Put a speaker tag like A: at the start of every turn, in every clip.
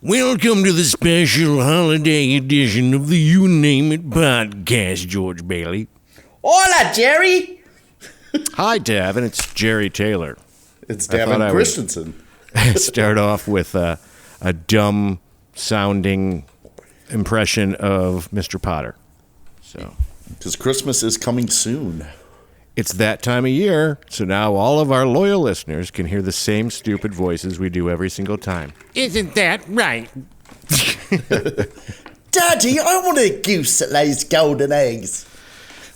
A: Welcome to the special holiday edition of the You Name It podcast, George Bailey.
B: Hola, Jerry.
A: Hi, Davin. It's Jerry Taylor.
B: It's Davin Christensen.
A: Start off with a dumb-sounding impression of Mr. Potter. So,
B: because Christmas is coming soon.
A: It's that time of year, so now all of our loyal listeners can hear the same stupid voices we do every single time. Isn't that right?
B: Daddy, I want a goose that lays golden eggs.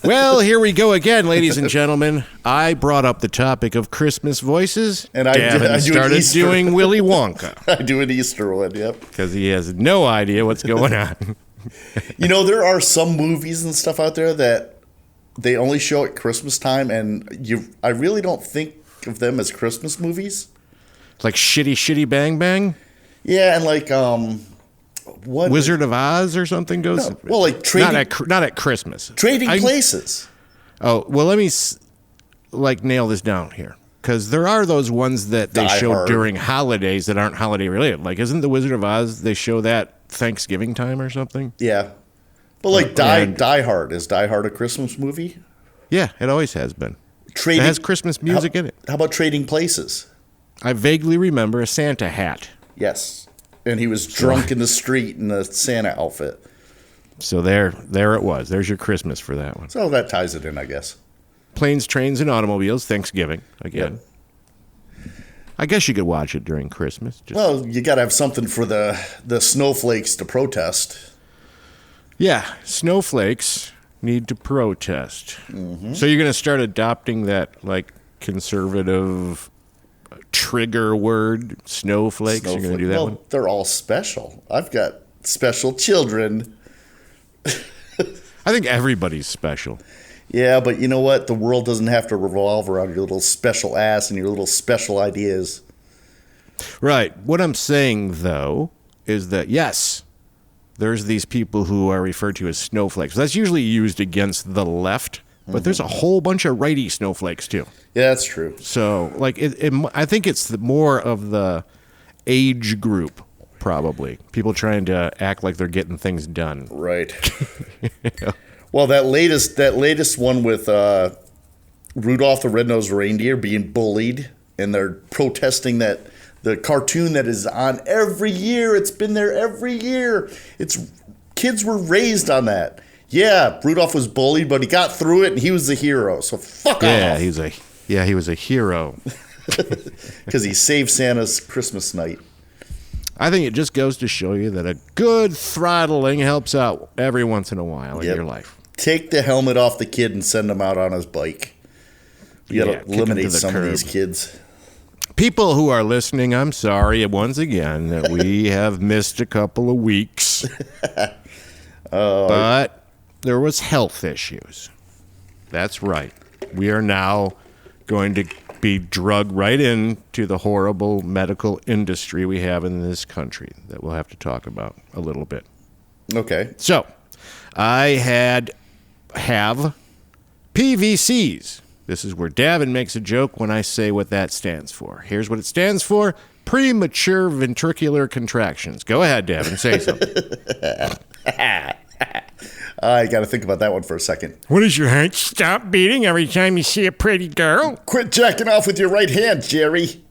A: Well, here we go again, ladies and gentlemen. I brought up the topic of Christmas voices, and I started doing Willy Wonka.
B: I do an Easter one, yep.
A: Because he has no idea what's going on.
B: You know, there are some movies and stuff out there that they only show at Christmas time, and I really don't think of them as Christmas movies.
A: Like Shitty Bang Bang?
B: Yeah, and like what
A: Wizard of Oz or something goes.
B: No, well, like trading,
A: not at Christmas.
B: Trading Places.
A: Oh well, let me nail this down here, because there are those ones that they show during holidays that aren't holiday related. Like, isn't the Wizard of Oz? They show that Thanksgiving time or something.
B: Yeah, but like Die Hard, is Die Hard a Christmas movie?
A: Yeah, it always has been. It has Christmas music in it.
B: How about Trading Places?
A: I vaguely remember a Santa hat.
B: Yes. And he was drunk in the street in a Santa outfit.
A: So there it was. There's your Christmas for that one.
B: So that ties it in, I guess.
A: Planes, Trains, and Automobiles, Thanksgiving, again. Yep. I guess you could watch it during Christmas.
B: Well, you got to have something for the snowflakes to protest.
A: Yeah, snowflakes need to protest. Mm-hmm. So you're going to start adopting that, like, conservative trigger word, snowflakes. You're going to do that one?
B: They're all special. I've got special children.
A: I think everybody's special.
B: Yeah, but you know what? The world doesn't have to revolve around your little special ass and your little special ideas.
A: Right. What I'm saying, though, is that, yes, there's these people who are referred to as snowflakes. That's usually used against the left. But there's a whole bunch of righty snowflakes, too.
B: Yeah, that's true.
A: So, like, I think it's more of the age group, probably. People trying to act like they're getting things done.
B: Right. Yeah. Well, that latest one with Rudolph the Red-Nosed Reindeer being bullied, and they're protesting that the cartoon that is on every year, it's been there every year. Kids were raised on that. Yeah, Rudolph was bullied, but he got through it, and he was the hero. So fuck off.
A: He was a hero.
B: Because he saved Santa's Christmas night.
A: I think it just goes to show you that a good throttling helps out every once in a while in your life.
B: Take the helmet off the kid and send him out on his bike. You got to eliminate some of these kids.
A: People who are listening, I'm sorry once again that we have missed a couple of weeks. But there was health issues. That's right. We are now going to be drugged right into the horrible medical industry we have in this country that we'll have to talk about a little bit.
B: Okay.
A: So, I have PVCs. This is where Davin makes a joke when I say what that stands for. Here's what it stands for: premature ventricular contractions. Go ahead, Davin, say something.
B: I got to think about that one for a second.
A: What does your heart stop beating every time you see a pretty girl?
B: Quit jacking off with your right hand, Jerry.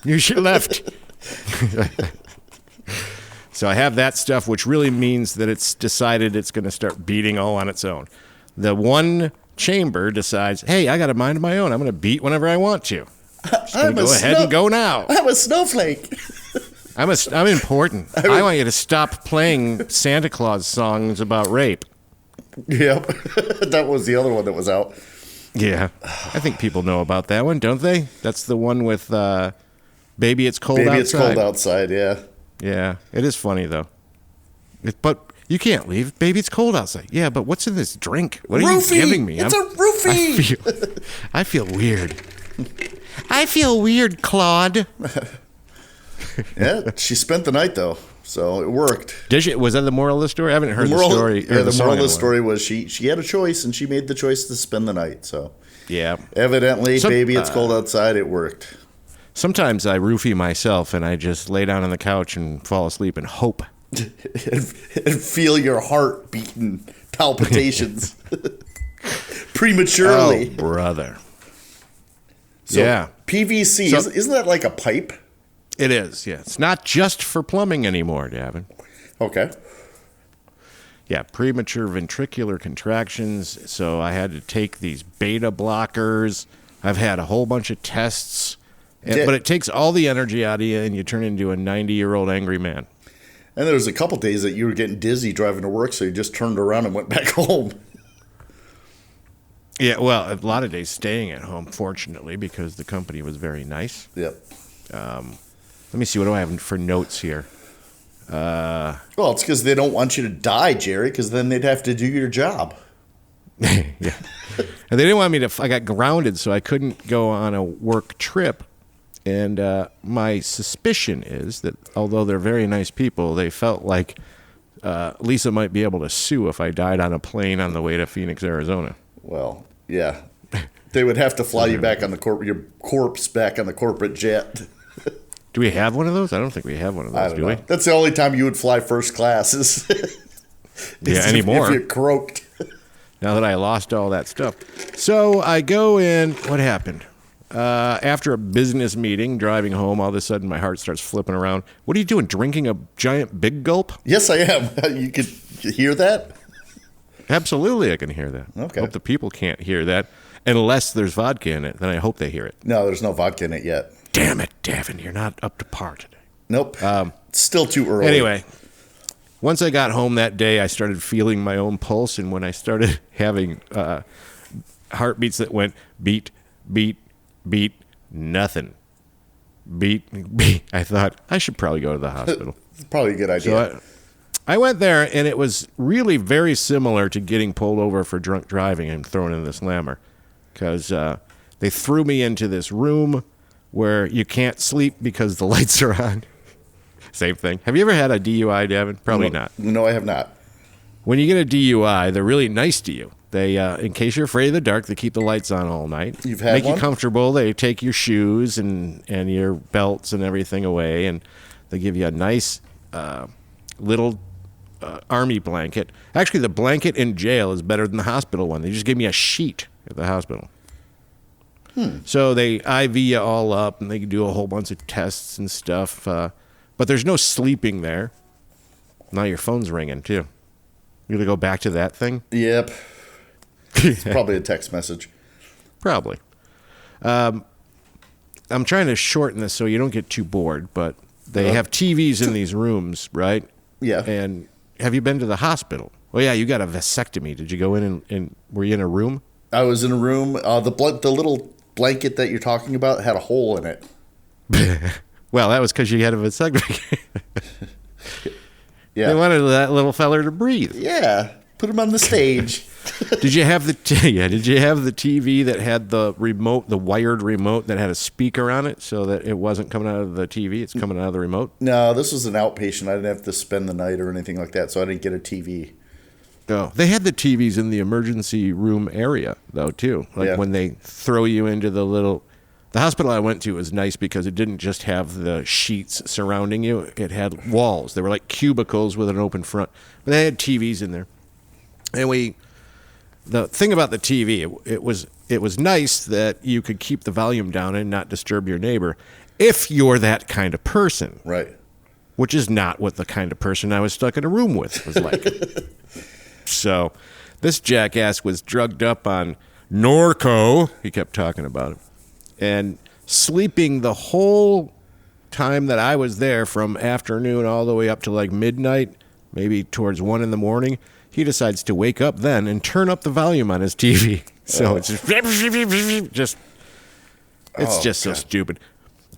A: Use your left. So I have that stuff, which really means that it's decided it's going to start beating all on its own. The one chamber decides, hey, I got a mind of my own. I'm going to beat whenever I want to. Go ahead and go now.
B: I'm a snowflake.
A: I'm important. I want you to stop playing Santa Claus songs about rape.
B: Yep. That was the other one that was out.
A: Yeah. I think people know about that one, don't they? That's the one with Baby It's Cold Outside.
B: Baby It's Cold Outside, yeah.
A: Yeah. It is funny, though. But you can't leave. Baby, it's cold outside. Yeah, but what's in this drink? What are you giving me?
B: It's a roofie.
A: I feel weird. I feel weird, Claude.
B: Yeah, she spent the night, though. So it worked.
A: Did she? Was that the moral of the story? I haven't heard the story.
B: Yeah, the moral of the story was she had a choice, and she made the choice to spend the night. So
A: yeah,
B: evidently, Baby, It's Cold Outside, it worked.
A: Sometimes I roofie myself and I just lay down on the couch and fall asleep and hope.
B: and feel your heart beating palpitations prematurely.
A: Oh, brother.
B: So
A: yeah.
B: PVC, isn't that like a pipe?
A: It is, yeah. It's not just for plumbing anymore, Davin.
B: Okay.
A: Yeah, premature ventricular contractions. So I had to take these beta blockers. I've had a whole bunch of tests. But it takes all the energy out of you, and you turn into a 90-year-old angry man.
B: And there was a couple days that you were getting dizzy driving to work, so you just turned around and went back home.
A: Yeah, well, a lot of days staying at home, fortunately, because the company was very nice.
B: Yep.
A: Let me see, what do I have for notes here?
B: Well, it's because they don't want you to die, Jerry, because then they'd have to do your job.
A: Yeah. And they didn't want me to, I got grounded, so I couldn't go on a work trip. And my suspicion is that although they're very nice people, they felt like Lisa might be able to sue if I died on a plane on the way to Phoenix, Arizona.
B: Well, yeah. They would have to fly you back on your corpse back on the corporate jet.
A: Do we have one of those? I don't think we have one of those, do we?
B: That's the only time you would fly first class is
A: anymore.
B: If you're croaked.
A: Now that I lost all that stuff. So I go in. What happened? After a business meeting, driving home, all of a sudden my heart starts flipping around. What are you doing, drinking a giant big gulp?
B: Yes, I am. You could hear that?
A: Absolutely, I can hear that.
B: Okay.
A: I hope the people can't hear that. Unless there's vodka in it, then I hope they hear it.
B: No, there's no vodka in it yet.
A: Damn it, Davin, you're not up to par today.
B: Nope. Still too early.
A: Anyway, once I got home that day, I started feeling my own pulse, and when I started having heartbeats that went beat, beat, beat, nothing. Beat, beat. I thought, I should probably go to the hospital.
B: It's probably a good idea.
A: So I went there, and it was really very similar to getting pulled over for drunk driving and thrown in the slammer. Because they threw me into this room where you can't sleep because the lights are on. Same thing. Have you ever had a DUI, Davin? Probably not.
B: No, I have not.
A: When you get a DUI, they're really nice to you. They, in case you're afraid of the dark, they keep the lights on all night.
B: You've had
A: Make
B: one?
A: you comfortable. They take your shoes and your belts and everything away, and they give you a nice little army blanket. Actually, the blanket in jail is better than the hospital one. They just gave me a sheet at the hospital. So they IV you all up, and they do a whole bunch of tests and stuff. But there's no sleeping there. Now your phone's ringing, too. You gonna go back to that thing?
B: Yep. It's probably a text message.
A: Probably. I'm trying to shorten this so you don't get too bored, but they have TVs in these rooms, right?
B: Yeah.
A: And have you been to the hospital? Oh, yeah, you got a vasectomy. Did you go in and were you in a room?
B: I was in a room. The little blanket that you're talking about had a hole in it.
A: Well, that was because you had a vasectomy.
B: Yeah.
A: They wanted that little feller to breathe.
B: Yeah. Put him on the stage.
A: Did you have the TV that had the remote, the wired remote that had a speaker on it so that it wasn't coming out of the TV, it's coming out of the remote?
B: No, this was an outpatient. I didn't have to spend the night or anything like that, so I didn't get a TV.
A: Oh, they had the TVs in the emergency room area, though, too. Like when they throw you into the little... The hospital I went to was nice because it didn't just have the sheets surrounding you. It had walls. They were like cubicles with an open front. But they had TVs in there. And the thing about the TV, it was nice that you could keep the volume down and not disturb your neighbor if you're that kind of person.
B: Right.
A: Which is not what the kind of person I was stuck in a room with was like. So this jackass was drugged up on Norco. He kept talking about it. And sleeping the whole time that I was there from afternoon all the way up to like midnight, maybe towards 1 in the morning. He decides to wake up then and turn up the volume on his TV. So it's just so stupid.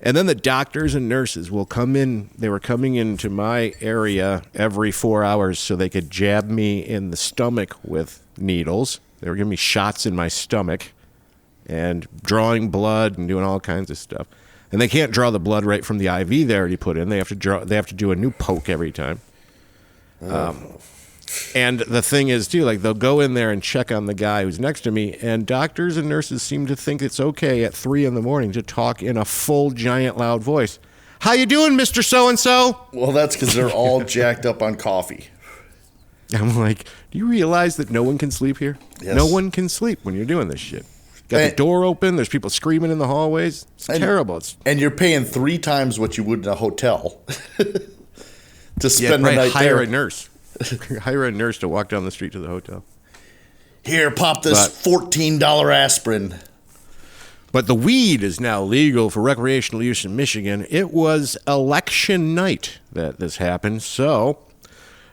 A: And then the doctors and nurses will come in. They were coming into my area every 4 hours so they could jab me in the stomach with needles. They were giving me shots in my stomach and drawing blood and doing all kinds of stuff. And they can't draw the blood right from the IV they already put in. They have to do a new poke every time. And the thing is, too, like they'll go in there and check on the guy who's next to me, and doctors and nurses seem to think it's okay at 3 a.m. to talk in a full, giant, loud voice. How you doing, Mr. So-and-so?
B: Well, that's because they're all jacked up on coffee.
A: I'm like, do you realize that no one can sleep here?
B: Yes.
A: No one can sleep when you're doing this shit. Got the door open. There's people screaming in the hallways. It's terrible.
B: And you're paying 3 times what you would in a hotel to spend the night
A: hire
B: there.
A: a nurse. Hire a nurse to walk down the street to the hotel.
B: Here, pop this $14 aspirin.
A: But the weed is now legal for recreational use in Michigan. It was election night that this happened. So,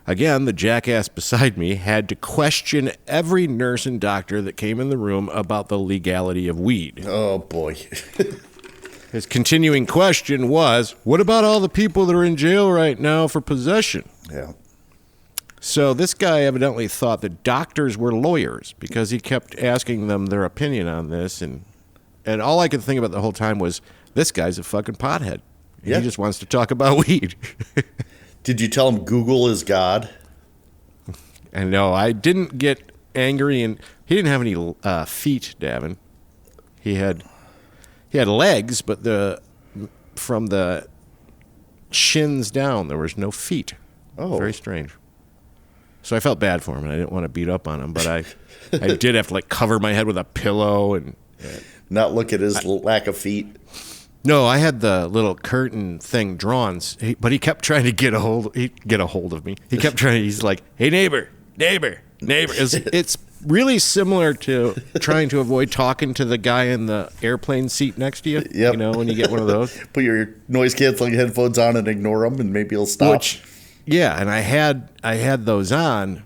A: again, the jackass beside me had to question every nurse and doctor that came in the room about the legality of weed.
B: Oh, boy.
A: His continuing question was, what about all the people that are in jail right now for possession?
B: Yeah.
A: So this guy evidently thought that doctors were lawyers because he kept asking them their opinion on this. And all I could think about the whole time was, this guy's a fucking pothead. Yeah. He just wants to talk about weed.
B: Did you tell him Google is God?
A: And no, I didn't get angry. And he didn't have any feet, Davin. He had legs, but from the shins down, there was no feet.
B: Oh.
A: Very strange. So I felt bad for him, and I didn't want to beat up on him, but I did have to like cover my head with a pillow and
B: not look at his lack of feet.
A: No, I had the little curtain thing drawn, but he kept trying to get a hold of me. He kept trying. He's like, "Hey, neighbor." It's really similar to trying to avoid talking to the guy in the airplane seat next to you.
B: Yep.
A: You know, when you get one of those.
B: Put your noise canceling headphones on and ignore them, and maybe he'll stop.
A: Yeah, and I had those on,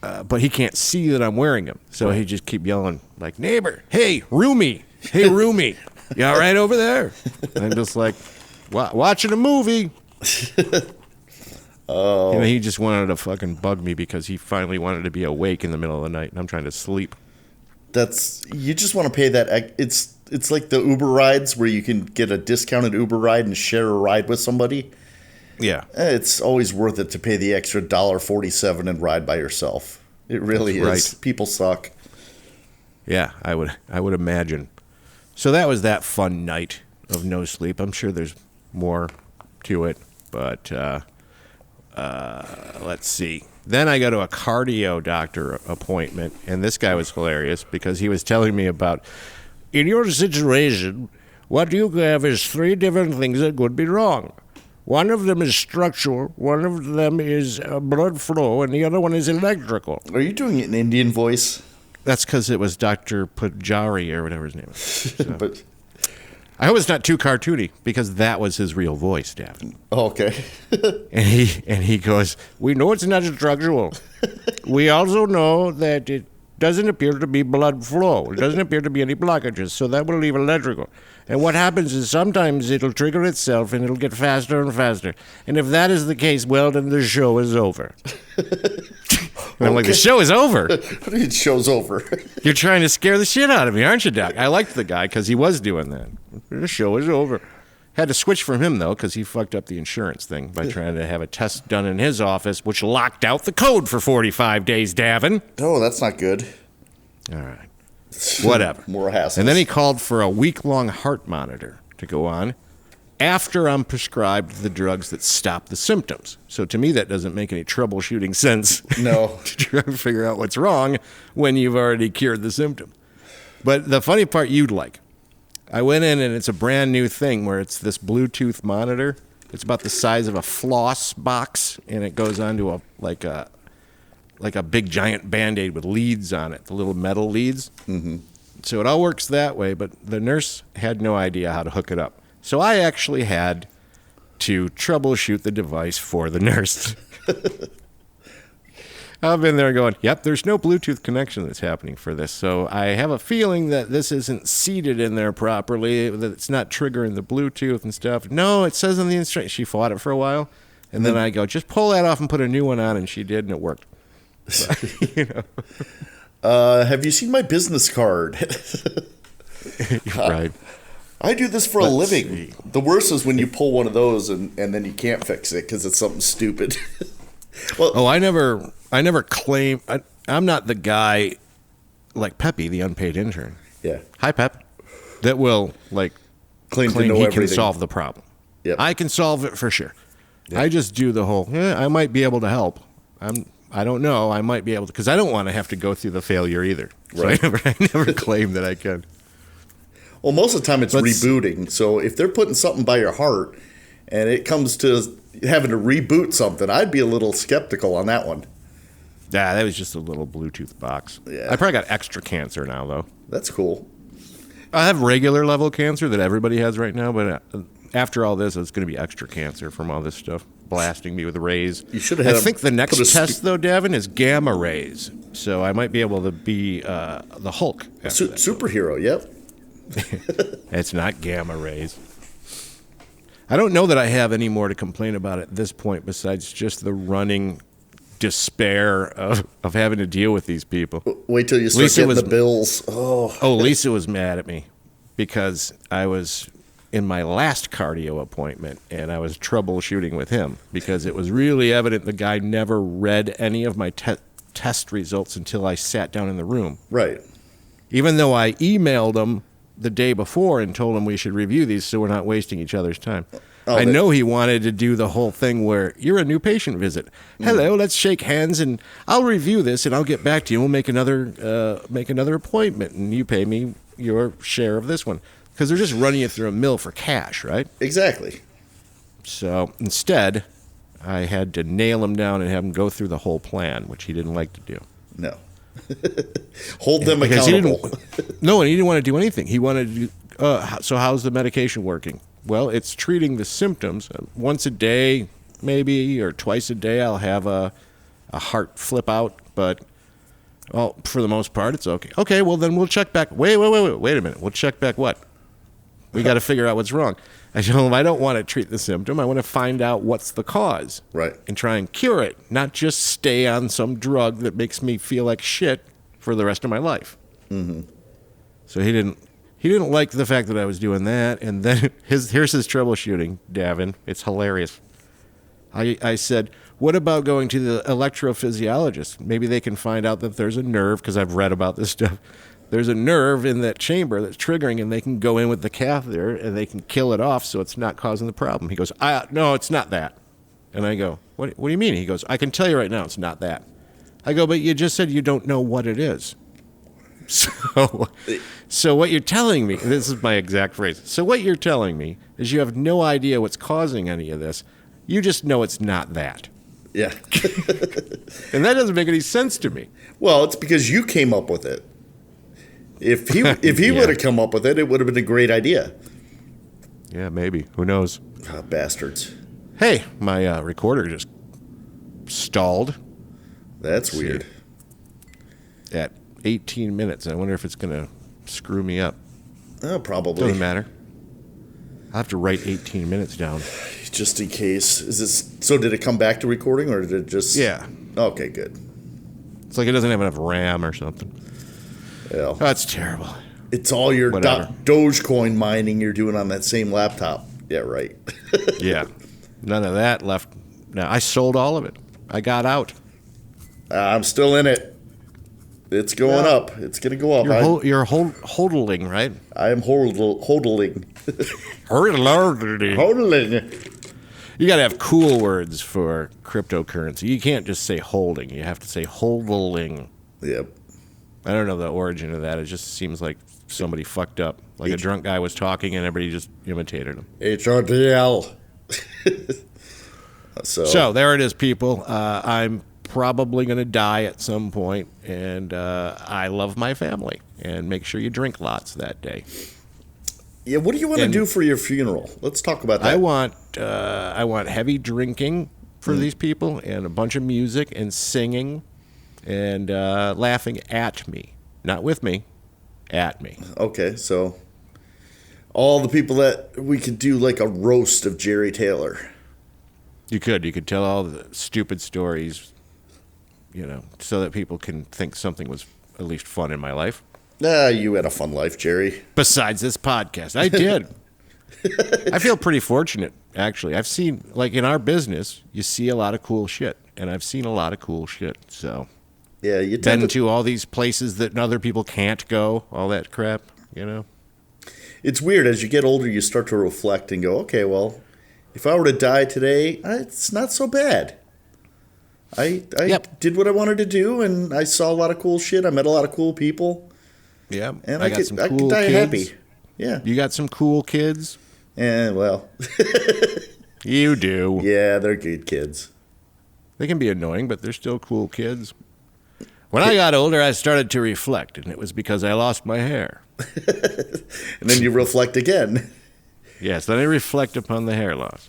A: but he can't see that I'm wearing them, so he just keep yelling like, "Neighbor, hey, roomie, you all right over there?" And I'm just like, watching a movie.
B: Oh,
A: he just wanted to fucking bug me because he finally wanted to be awake in the middle of the night, and I'm trying to sleep.
B: You just want to pay that. It's like the Uber rides where you can get a discounted Uber ride and share a ride with somebody.
A: Yeah.
B: It's always worth it to pay the extra $1.47 and ride by yourself. It really is.
A: Right.
B: People suck.
A: Yeah, I would imagine. So that was that fun night of no sleep. I'm sure there's more to it, but let's see. Then I go to a cardio doctor appointment, and this guy was hilarious because he was telling me about, in your situation, what you have is 3 different things that could be wrong. One of them is structural, one of them is blood flow, and the other one is electrical.
B: Are you doing it in Indian voice?
A: That's because it was Dr. Pujari or whatever his name is. So.
B: But
A: I hope it's not too cartoony because that was his real voice, Davin.
B: Okay.
A: and he goes, we know it's not structural. We also know that it doesn't appear to be blood flow. It doesn't appear to be any blockages, so that will leave electrical. And what happens is sometimes it'll trigger itself and it'll get faster and faster. And if that is the case, well, then the show is over. And I'm like, the show is over?
B: The show's over.
A: You're trying to scare the shit out of me, aren't you, Doc? I liked the guy because he was doing that. The show is over. Had to switch from him, though, because he fucked up the insurance thing by trying to have a test done in his office, which locked out the code for 45 days, Davin.
B: Oh, that's not good.
A: All right. Whatever.
B: More hassles.
A: And then he called for a week-long heart monitor to go on after I'm prescribed the drugs that stop the symptoms. So to me, that doesn't make any troubleshooting sense.
B: No.
A: To try to figure out what's wrong when you've already cured the symptom. But the funny part you'd like, I went in and it's a brand new thing where it's this Bluetooth monitor. It's about the size of a floss box, and it goes onto a big giant Band-Aid with leads on it, the little metal leads. Mm-hmm. So it all works that way, but the nurse had no idea how to hook it up. So I actually had to troubleshoot the device for the nurse. I've been there going, yep, there's no Bluetooth connection that's happening for this. So I have a feeling that this isn't seated in there properly, that it's not triggering the Bluetooth and stuff. No, it says on the instruction. She fought it for a while. And then I go, just pull that off and put a new one on. And she did, and it worked. So,
B: have you seen my business card?
A: Right.
B: I do this for a living. See. The worst is when you pull one of those and then you can't fix it because it's something stupid.
A: Well, I never I never claim. I'm not the guy like Peppy, the unpaid intern.
B: Yeah.
A: Hi, Pep. That will like
B: Claim to know
A: he
B: everything.
A: can solve the problem.
B: Yep.
A: I can solve it for sure. Yep. I just do the whole. I might be able to help. I don't know. I might be able to because I don't want to have to go through the failure either. So
B: right.
A: I never claim that I can.
B: Well, most of the time it's rebooting. So if they're putting something by your heart, and it comes to having to reboot something, I'd be a little skeptical on that one.
A: Yeah, that was just a little Bluetooth box.
B: Yeah.
A: I probably got extra cancer now, though.
B: That's cool.
A: I have regular level cancer that everybody has right now, but after all this, it's going to be extra cancer from all this stuff blasting me with rays.
B: You should have.
A: I think the next test, though, Davin, is gamma rays. So I might be able to be the Hulk.
B: Superhero, yep.
A: It's not gamma rays. I don't know that I have any more to complain about at this point besides just the running despair of having to deal with these people.
B: Wait till you start getting the bills. Oh,
A: Lisa was mad at me because I was in my last cardio appointment and I was troubleshooting with him because it was really evident the guy never read any of my test results until I sat down in the room.
B: Right.
A: Even though I emailed him the day before and told him we should review these so we're not wasting each other's time. I know he wanted to do the whole thing where you're a new patient visit. Hello, let's shake hands and I'll review this and I'll get back to you. We'll make another appointment and you pay me your share of this one because they're just running you through a mill for cash, right?
B: Exactly.
A: So instead, I had to nail him down and have him go through the whole plan, which he didn't like to do.
B: No. Hold them accountable.
A: No, and he didn't want to do anything. He wanted to do, so how's the medication working? Well, it's treating the symptoms. Once a day, maybe, or twice a day, I'll have a heart flip out. But, well, for the most part, it's okay. Okay, well, then we'll check back. Wait a minute. We'll check back what? We got to figure out what's wrong. I told him I don't want to treat the symptom. I want to find out what's the cause.
B: Right.
A: And try and cure it, not just stay on some drug that makes me feel like shit for the rest of my life.
B: Mm-hmm.
A: So he didn't like the fact that I was doing that. And then here's his troubleshooting, Davin. It's hilarious. I said, what about going to the electrophysiologist? Maybe they can find out that there's a nerve, because I've read about this stuff. There's a nerve in that chamber that's triggering, and they can go in with the catheter, and they can kill it off so it's not causing the problem. He goes, no, it's not that. And I go, what do you mean? He goes, I can tell you right now it's not that. I go, but you just said you don't know what it is. So what you're telling me, this is my exact phrase. So what you're telling me is you have no idea what's causing any of this. You just know it's not that.
B: Yeah.
A: And that doesn't make any sense to me.
B: Well, it's because you came up with it. If he
A: Yeah.
B: would have come up with it, it would have been a great idea.
A: Yeah, maybe. Who knows?
B: Bastards.
A: Hey, my recorder just stalled.
B: That's weird.
A: At 18 minutes. I wonder if it's going to screw me up.
B: Probably.
A: Doesn't matter. I'll have to write 18 minutes down.
B: Just in case. So did it come back to recording or did it just...
A: Yeah.
B: Okay, good.
A: It's like it doesn't have enough RAM or something.
B: Yeah.
A: Oh, that's terrible.
B: It's all your Dogecoin mining you're doing on that same laptop. Yeah, right.
A: Yeah. None of that left. No, I sold all of it. I got out.
B: I'm still in it. It's going up. It's going to go up.
A: You're hodling, right?
B: I am hodling.
A: Hodling. You got to have cool words for cryptocurrency. You can't just say holding. You have to say hodling.
B: Yep.
A: I don't know the origin of that. It just seems like somebody fucked up. Like a drunk guy was talking and everybody just imitated him.
B: HRDL.
A: So there it is, people. I'm probably going to die at some point, and I love my family. And make sure you drink lots that day.
B: Yeah, what do you want to do for your funeral? Let's talk about that.
A: I want heavy drinking for these people, and a bunch of music and singing, and laughing at me, not with me, at me.
B: Okay, so all the people that we could do like a roast of Jerry Taylor.
A: You could tell all the stupid stories, so that people can think something was at least fun in my life.
B: You had a fun life, Jerry.
A: Besides this podcast, I did. I feel pretty fortunate, actually. I've seen, like in our business, you see a lot of cool shit. and I've seen a lot of cool shit. So
B: Yeah, you
A: been
B: tend
A: to all these places that other people can't go, all that crap, you know?
B: It's weird. As you get older, you start to reflect and go, okay, well, if I were to die today, it's not so bad. I did what I wanted to do, and I saw a lot of cool shit. I met a lot of cool people.
A: Yeah,
B: And
A: I
B: I could die happy. Yeah.
A: You got some cool kids?
B: And, well,
A: You do.
B: yeah, they're good kids.
A: They can be annoying, but they're still cool kids. When I got older, I started to reflect, and it was because I lost my hair.
B: And then you reflect again.
A: Yes, then I reflect upon the hair loss.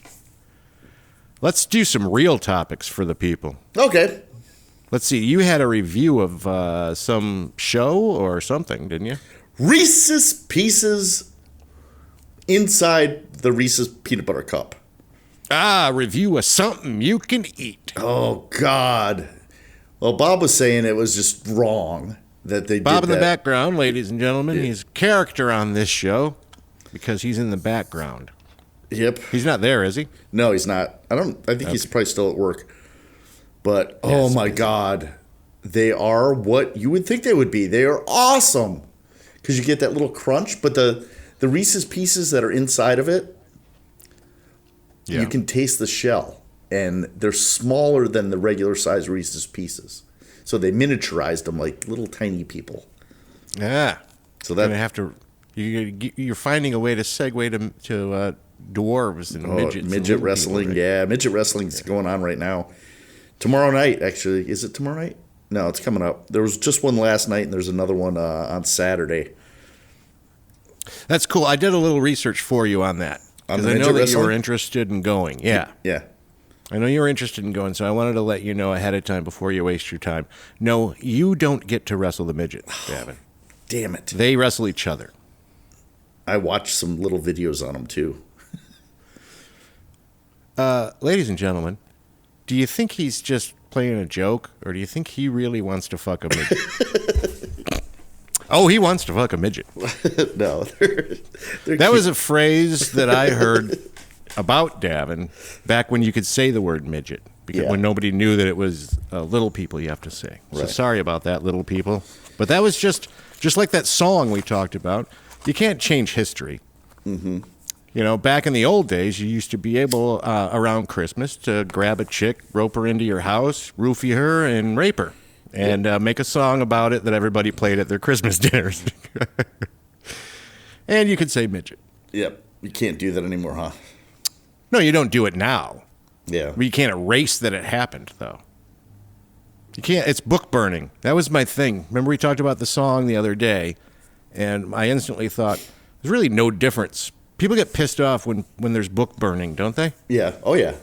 A: Let's do some real topics for the people.
B: Okay.
A: Let's see. You had a review of some show or something, didn't you?
B: Reese's Pieces inside the Reese's peanut butter cup.
A: Review of something you can eat.
B: Oh, God. Well, Bob was saying it was just wrong that they
A: Bob
B: did
A: in the
B: that.
A: background, ladies and gentlemen.
B: Yeah.
A: He's a character on this show because he's in the background.
B: Yep.
A: He's not there, is he?
B: No, he's not. I think he's probably still at work. But, oh my God, they are what you would think they would be. They are awesome. Because you get that little crunch, but the Reese's Pieces that are inside of it, you can taste the shell. And they're smaller than the regular size Reese's Pieces. So they miniaturized them like little tiny people.
A: Yeah.
B: So that
A: You're gonna have to. You're finding a way to segue to dwarves and midgets.
B: Midget
A: and
B: wrestling,
A: people, right?
B: yeah. Midget wrestling's going on right now. Tomorrow night, actually. Is it tomorrow night? No, it's coming up. There was just one last night, and there's another one on Saturday.
A: That's cool. I did a little research for you on that.
B: On
A: Because
B: the
A: I know
B: midget
A: that you
B: wrestling?
A: were interested in going. Yeah.
B: Yeah.
A: I know you were interested in going, so I wanted to let you know ahead of time before you waste your time. No, you don't get to wrestle the midget, Gavin.
B: Damn it.
A: They wrestle each other.
B: I watched some little videos on them, too.
A: Ladies and gentlemen, do you think he's just playing a joke, or do you think he really wants to fuck a midget? Oh, he wants to fuck a midget.
B: No. They're
A: That was a phrase that I heard about Davin back when you could say the word midget, because when nobody knew that it was little people you have to say. So
B: Right.
A: sorry about that, little people. But that was just like that song we talked about. You can't change history. Mm-hmm. You know, back in the old days, you used to be able, around Christmas, to grab a chick, rope her into your house, roofie her, and rape her. And make a song about it that everybody played at their Christmas dinners. And you could say midget.
B: Yep. You can't do that anymore, huh?
A: No, you don't do it now.
B: Yeah.
A: You can't erase that it happened, though. You can't. It's book burning. That was my thing. Remember we talked about the song the other day, and I instantly thought, there's really no difference. People get pissed off when there's book burning, don't they?
B: Yeah. Oh, yeah.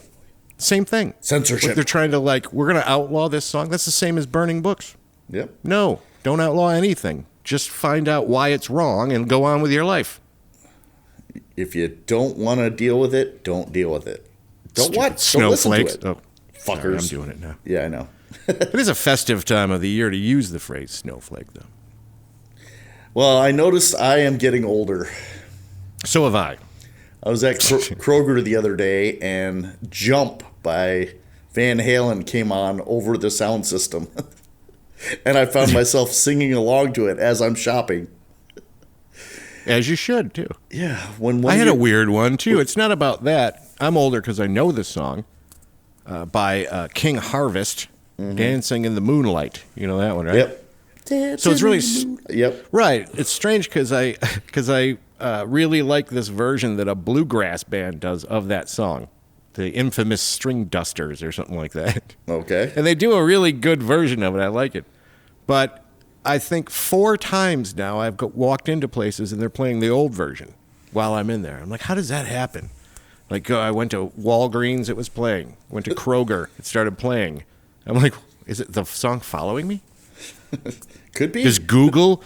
A: Same thing.
B: Censorship.
A: Like they're trying to, we're going to outlaw this song. That's the same as burning books.
B: Yep.
A: No, don't outlaw anything. Just find out why it's wrong and go on with your life.
B: If you don't want to deal with it, don't deal with it. Don't what?
A: Snowflakes.
B: Don't listen to it.
A: Oh,
B: Fuckers.
A: sorry, I'm doing it now.
B: Yeah, I know.
A: It is a festive time of the year to use the phrase snowflake, though.
B: Well, I noticed I am getting older.
A: So have I.
B: I was at Kroger the other day, and Jump by Van Halen came on over the sound system. And I found myself singing along to it as I'm shopping.
A: As you should, too.
B: Yeah.
A: I had a weird one, too. It's not about that. I'm older because I know this song by King Harvest, Dancing in the Moonlight. You know that one, right?
B: Yep.
A: So it's really...
B: Yep.
A: Right. It's strange because I really like this version that a bluegrass band does of that song. The infamous String Dusters or something like that.
B: Okay.
A: And they do a really good version of it. I like it. But I think 4 times now I've walked into places and they're playing the old version while I'm in there. I'm like, how does that happen? Like, I went to Walgreens, it was playing. Went to Kroger, it started playing. I'm like, is it the song following me?
B: Could be.
A: Does Google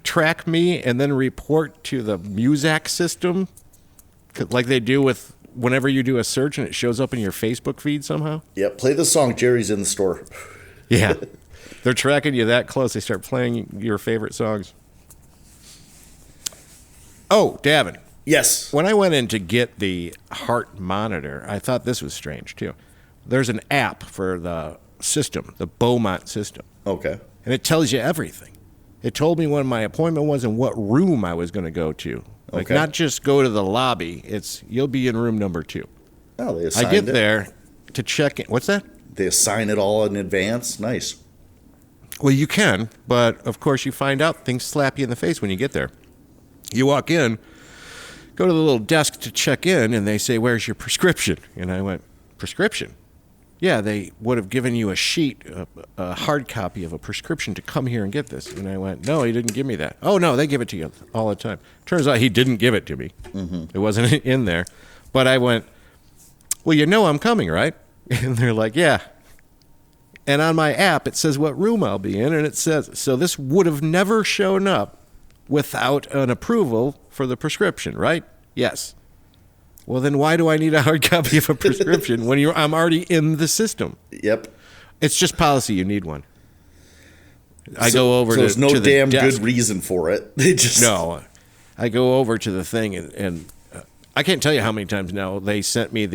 A: track me and then report to the Muzak system like they do with whenever you do a search and it shows up in your Facebook feed somehow?
B: Yep. Play the song Jerry's in the store.
A: Yeah. They're tracking you that close. They start playing your favorite songs. Oh, Davin.
B: Yes.
A: When I went in to get the heart monitor, I thought this was strange, too. there's an app for the system, the Beaumont system.
B: Okay.
A: And it tells you everything. It told me when my appointment was and what room I was going to go to. Like, not just go to the lobby. It's, you'll be in room number 2.
B: Oh, they assigned
A: I get there to check in. What's that?
B: They assign it all in advance? Nice.
A: Well, you can, but of course you find out things slap you in the face when you get there. You walk in, go to the little desk to check in, and they say, "Where's your prescription?" And I went, "Prescription?" Yeah, they would have given you a sheet, a hard copy of a prescription to come here and get this. And I went, "No, he didn't give me that." "Oh, no, they give it to you all the time." Turns out he didn't give it to me. Mm-hmm. It wasn't in there. But I went, "Well, you know I'm coming, right?" And they're like, "Yeah." And on my app, it says what room I'll be in, and it says, so this would have never shown up without an approval for the prescription, right? Yes. Well, then why do I need a hard copy of a prescription when I'm already in the system?
B: Yep.
A: It's just policy. You need one. I go over
B: there's
A: to
B: no
A: the
B: damn
A: desk.
B: good reason for it. They just
A: No. I go over to the thing, and I can't tell you how many times now they sent me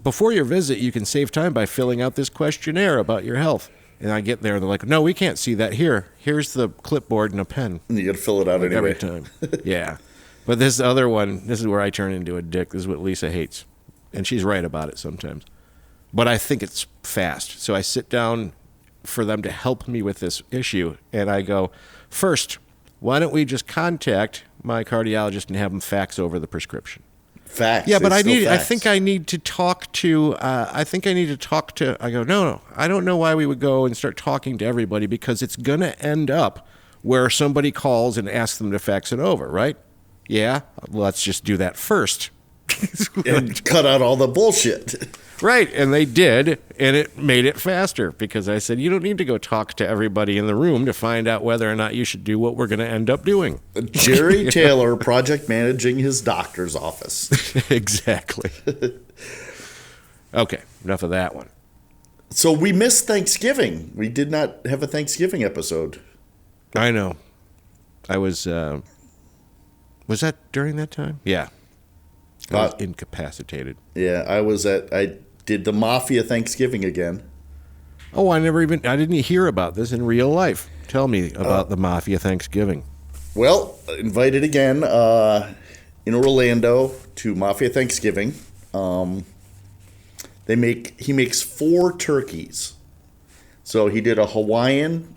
A: before your visit, you can save time by filling out this questionnaire about your health. And I get there, and they're like, "No, we can't see that. Here's the clipboard and a pen."
B: And you got to fill it out anyway.
A: Every time. Yeah. But this other one, this is where I turn into a dick. This is what Lisa hates. And she's right about it sometimes. But I think it's fast. So I sit down for them to help me with this issue, and I go, "First, why don't we just contact my cardiologist and have him fax over the prescription?"
B: Facts.
A: Yeah, but I
B: facts.
A: think I need to talk to, I go, no, I don't know why we would go and start talking to everybody, because it's going to end up where somebody calls and asks them to fax it over, right? Yeah, let's just do that first.
B: And cut out all the bullshit.
A: Right, and they did, and it made it faster, because I said, you don't need to go talk to everybody in the room to find out whether or not you should do what we're going to end up doing.
B: Jerry Taylor project managing his doctor's office.
A: Exactly. Okay, enough of that one.
B: So we missed Thanksgiving. We did not have a Thanksgiving episode.
A: I know. I was that during that time? Yeah. I was incapacitated.
B: Yeah, I did the Mafia Thanksgiving again.
A: Oh, I didn't hear about this in real life. Tell me about the Mafia Thanksgiving.
B: Well, invited again in Orlando to Mafia Thanksgiving. He makes 4 turkeys. So he did a Hawaiian.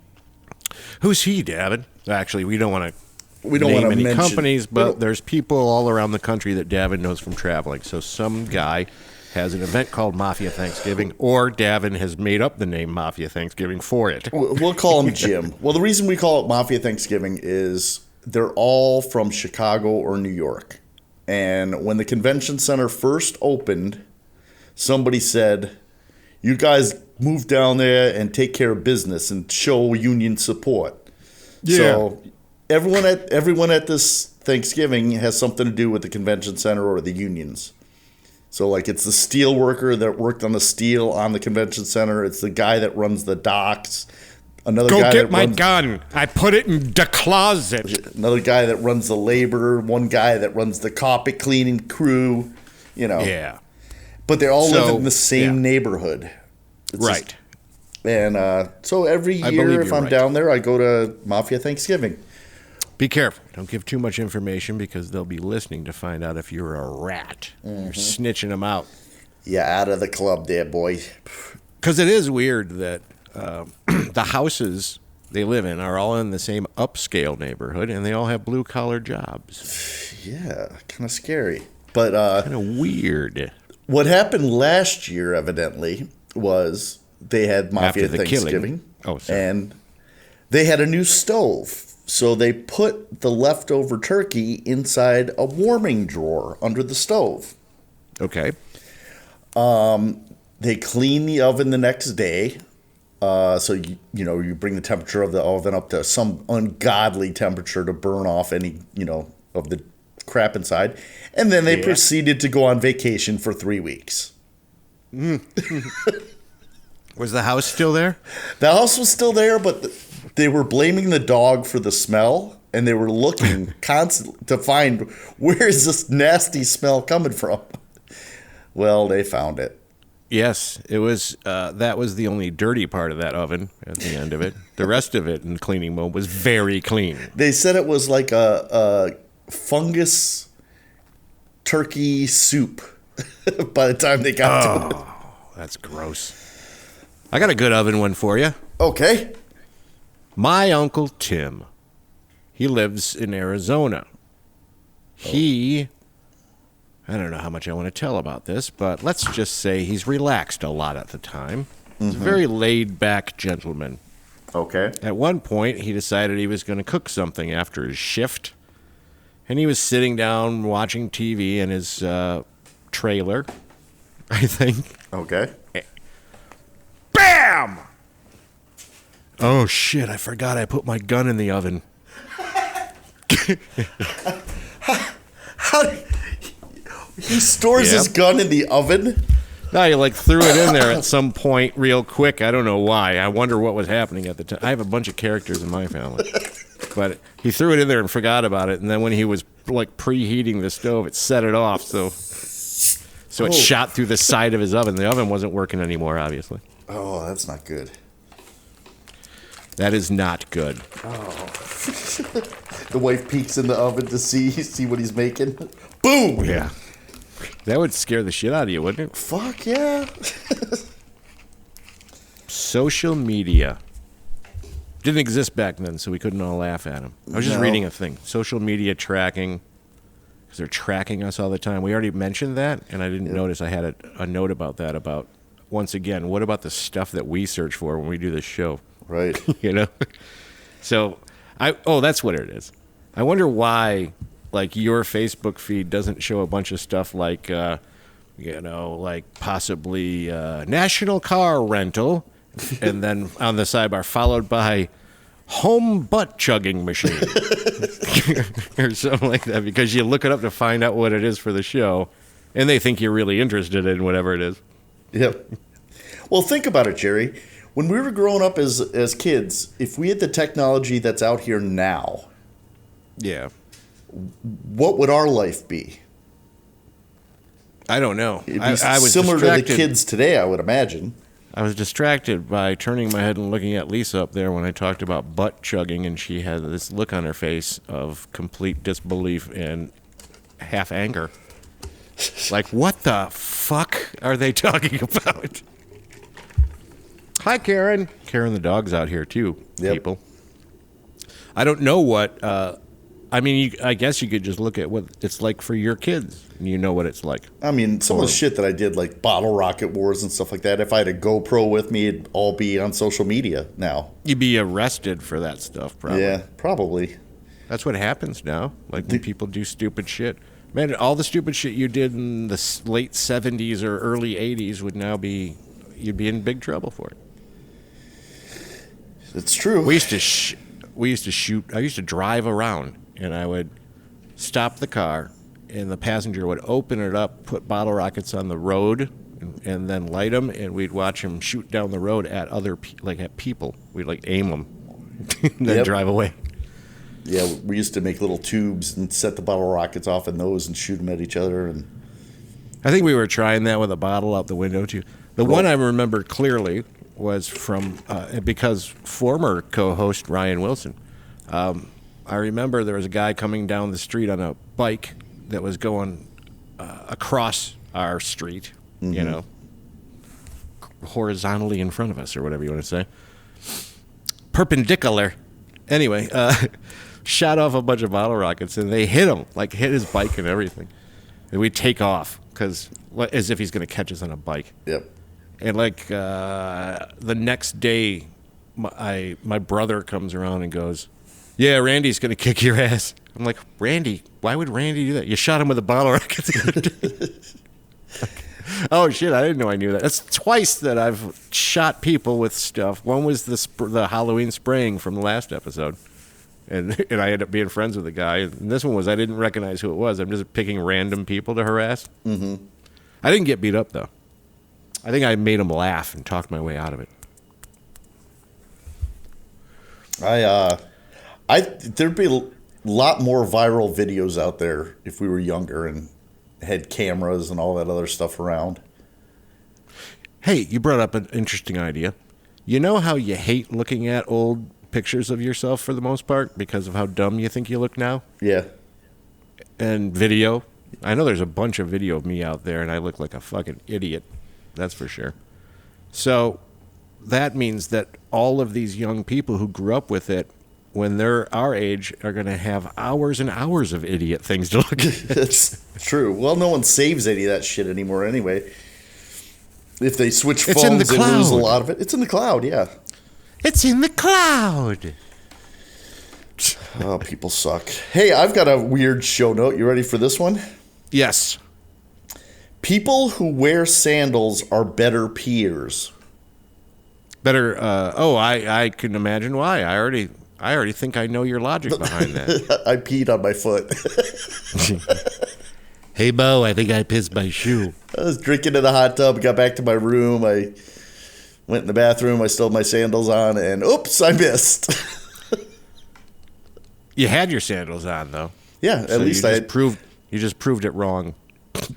A: Who's he, David? Actually, we don't want to
B: We don't
A: name
B: want to
A: any
B: mention
A: companies, but there's people all around the country that Davin knows from traveling. So some guy has an event called Mafia Thanksgiving, or Davin has made up the name Mafia Thanksgiving for it.
B: We'll call him Jim. Well, the reason we call it Mafia Thanksgiving is they're all from Chicago or New York. And when the convention center first opened, somebody said, "You guys move down there and take care of business and show union support."
A: Yeah.
B: So everyone at this Thanksgiving has something to do with the convention center or the unions. So, like, it's the steel worker that worked on the steel on the convention center. It's the guy that runs the docks.
A: Go get my gun. I put it in the closet.
B: Another guy that runs the labor. One guy that runs the carpet cleaning crew.
A: Yeah.
B: But they all live in the same neighborhood. It's
A: right.
B: So every year, if I'm down there, I go to Mafia Thanksgiving.
A: Be careful. Don't give too much information, because they'll be listening to find out if you're a rat. Mm-hmm. You're snitching them out.
B: Yeah, out of the club there, boy.
A: Because it is weird that the houses they live in are all in the same upscale neighborhood, and they all have blue-collar jobs.
B: Yeah, kind of scary. But
A: kind of weird.
B: What happened last year, evidently, was they had Mafia Thanksgiving.
A: Oh, sorry.
B: And they had a new stove. So they put the leftover turkey inside a warming drawer under the stove.
A: Okay.
B: They clean the oven the next day. So, you bring the temperature of the oven up to some ungodly temperature to burn off any, of the crap inside. And then they proceeded to go on vacation for 3 weeks.
A: Was the house still there?
B: The house was still there, but they were blaming the dog for the smell, and they were looking constantly to find, where is this nasty smell coming from? Well, they found it.
A: Yes, it was. That was the only dirty part of that oven at the end of it. The rest of it in cleaning mode was very clean.
B: They said it was like a fungus turkey soup by the time they got to it.
A: That's gross. I got a good oven one for you.
B: Okay.
A: My Uncle Tim, he lives in Arizona. I don't know how much I want to tell about this, but let's just say he's relaxed a lot at the time. He's a very laid-back gentleman.
B: Okay.
A: At one point, he decided he was going to cook something after his shift, and he was sitting down watching TV in his trailer, I think.
B: Okay.
A: BAM! Oh, shit, I forgot I put my gun in the oven.
B: He stores his gun in the oven?
A: No, he threw it in there at some point real quick. I don't know why. I wonder what was happening at the time. I have a bunch of characters in my family. But he threw it in there and forgot about it. And then when he was preheating the stove, it set it off. So it shot through the side of his oven. The oven wasn't working anymore, obviously.
B: Oh, that's not good.
A: That is not good.
B: Oh. The wife peeks in the oven to see what he's making. Boom!
A: Yeah. That would scare the shit out of you, wouldn't it?
B: Fuck yeah.
A: Social media. Didn't exist back then, so we couldn't all laugh at him. I was just reading a thing. Social media tracking, because they're tracking us all the time. We already mentioned that, and I didn't notice I had a note about that, about, once again, what about the stuff that we search for when we do this show?
B: Right.
A: So, that's what it is. I wonder why, your Facebook feed doesn't show a bunch of stuff possibly national car rental, and then on the sidebar followed by home butt chugging machine or something like that, because you look it up to find out what it is for the show, and they think you're really interested in whatever it is.
B: Yep. Well, think about it, Jerry. When we were growing up as kids, if we had the technology that's out here now,
A: yeah,
B: what would our life be?
A: I don't know.
B: It'd be
A: I was
B: similar to
A: distracted.
B: the kids today, I would imagine.
A: I was distracted by turning my head and looking at Lisa up there when I talked about butt chugging, and she had this look on her face of complete disbelief and half anger. What the fuck are they talking about? Hi, Karen. Karen the dog's out here, too, people. I don't know what... I guess you could just look at what it's like for your kids, and you know what it's like.
B: I mean, some of the shit that I did, like bottle rocket wars and stuff like that, if I had a GoPro with me, it'd all be on social media now.
A: You'd be arrested for that stuff, probably.
B: Yeah, probably.
A: That's what happens now, when people do stupid shit. Man, all the stupid shit you did in the late 70s or early 80s would now be... You'd be in big trouble for it.
B: It's true.
A: We used to shoot... I used to drive around, and I would stop the car, and the passenger would open it up, put bottle rockets on the road, and then light them, and we'd watch them shoot down the road at at people. We'd aim them, and then drive away.
B: Yeah, we used to make little tubes and set the bottle rockets off in those and shoot them at each other. And
A: I think we were trying that with a bottle out the window too. The one I remember clearly was from because former co-host Ryan Wilson. I remember there was a guy coming down the street on a bike that was going across our street, horizontally in front of us, or whatever you want to say. Perpendicular. Anyway, shot off a bunch of bottle rockets, and they hit him, hit his bike and everything. And we'd take off, as if he's going to catch us on a bike.
B: Yep.
A: And the next day, my brother comes around and goes, "Yeah, Randy's going to kick your ass." I'm like, "Randy? Why would Randy do that? You shot him with a bottle rocket." Oh, shit, I didn't know I knew that. That's twice that I've shot people with stuff. One was the Halloween spraying from the last episode. And I ended up being friends with the guy. And this one was I didn't recognize who it was. I'm just picking random people to harass. Mm-hmm. I didn't get beat up, though. I think I made him laugh and talked my way out of it.
B: There'd be a lot more viral videos out there if we were younger and had cameras and all that other stuff around.
A: Hey, you brought up an interesting idea. You know how you hate looking at old pictures of yourself for the most part because of how dumb you think you look now?
B: Yeah.
A: And video. I know there's a bunch of video of me out there and I look like a fucking idiot. That's for sure. So that means that all of these young people who grew up with it, when they're our age, are going to have hours and hours of idiot things to look at.
B: That's true. Well, no one saves any of that shit anymore anyway. If they switch phones, they lose a lot of it. It's in the cloud, yeah.
A: It's in the cloud.
B: Oh, people suck. Hey, I've got a weird show note. You ready for this one?
A: Yes.
B: People who wear sandals are better peers.
A: Better. I can imagine why. I already think I know your logic behind that.
B: I peed on my foot.
A: Hey, Bo, I think I pissed my shoe.
B: I was drinking in the hot tub, got back to my room. I went in the bathroom. I still had my sandals on, and oops, I missed.
A: You had your sandals on, though.
B: Yeah, at least I
A: proved. You just proved it wrong.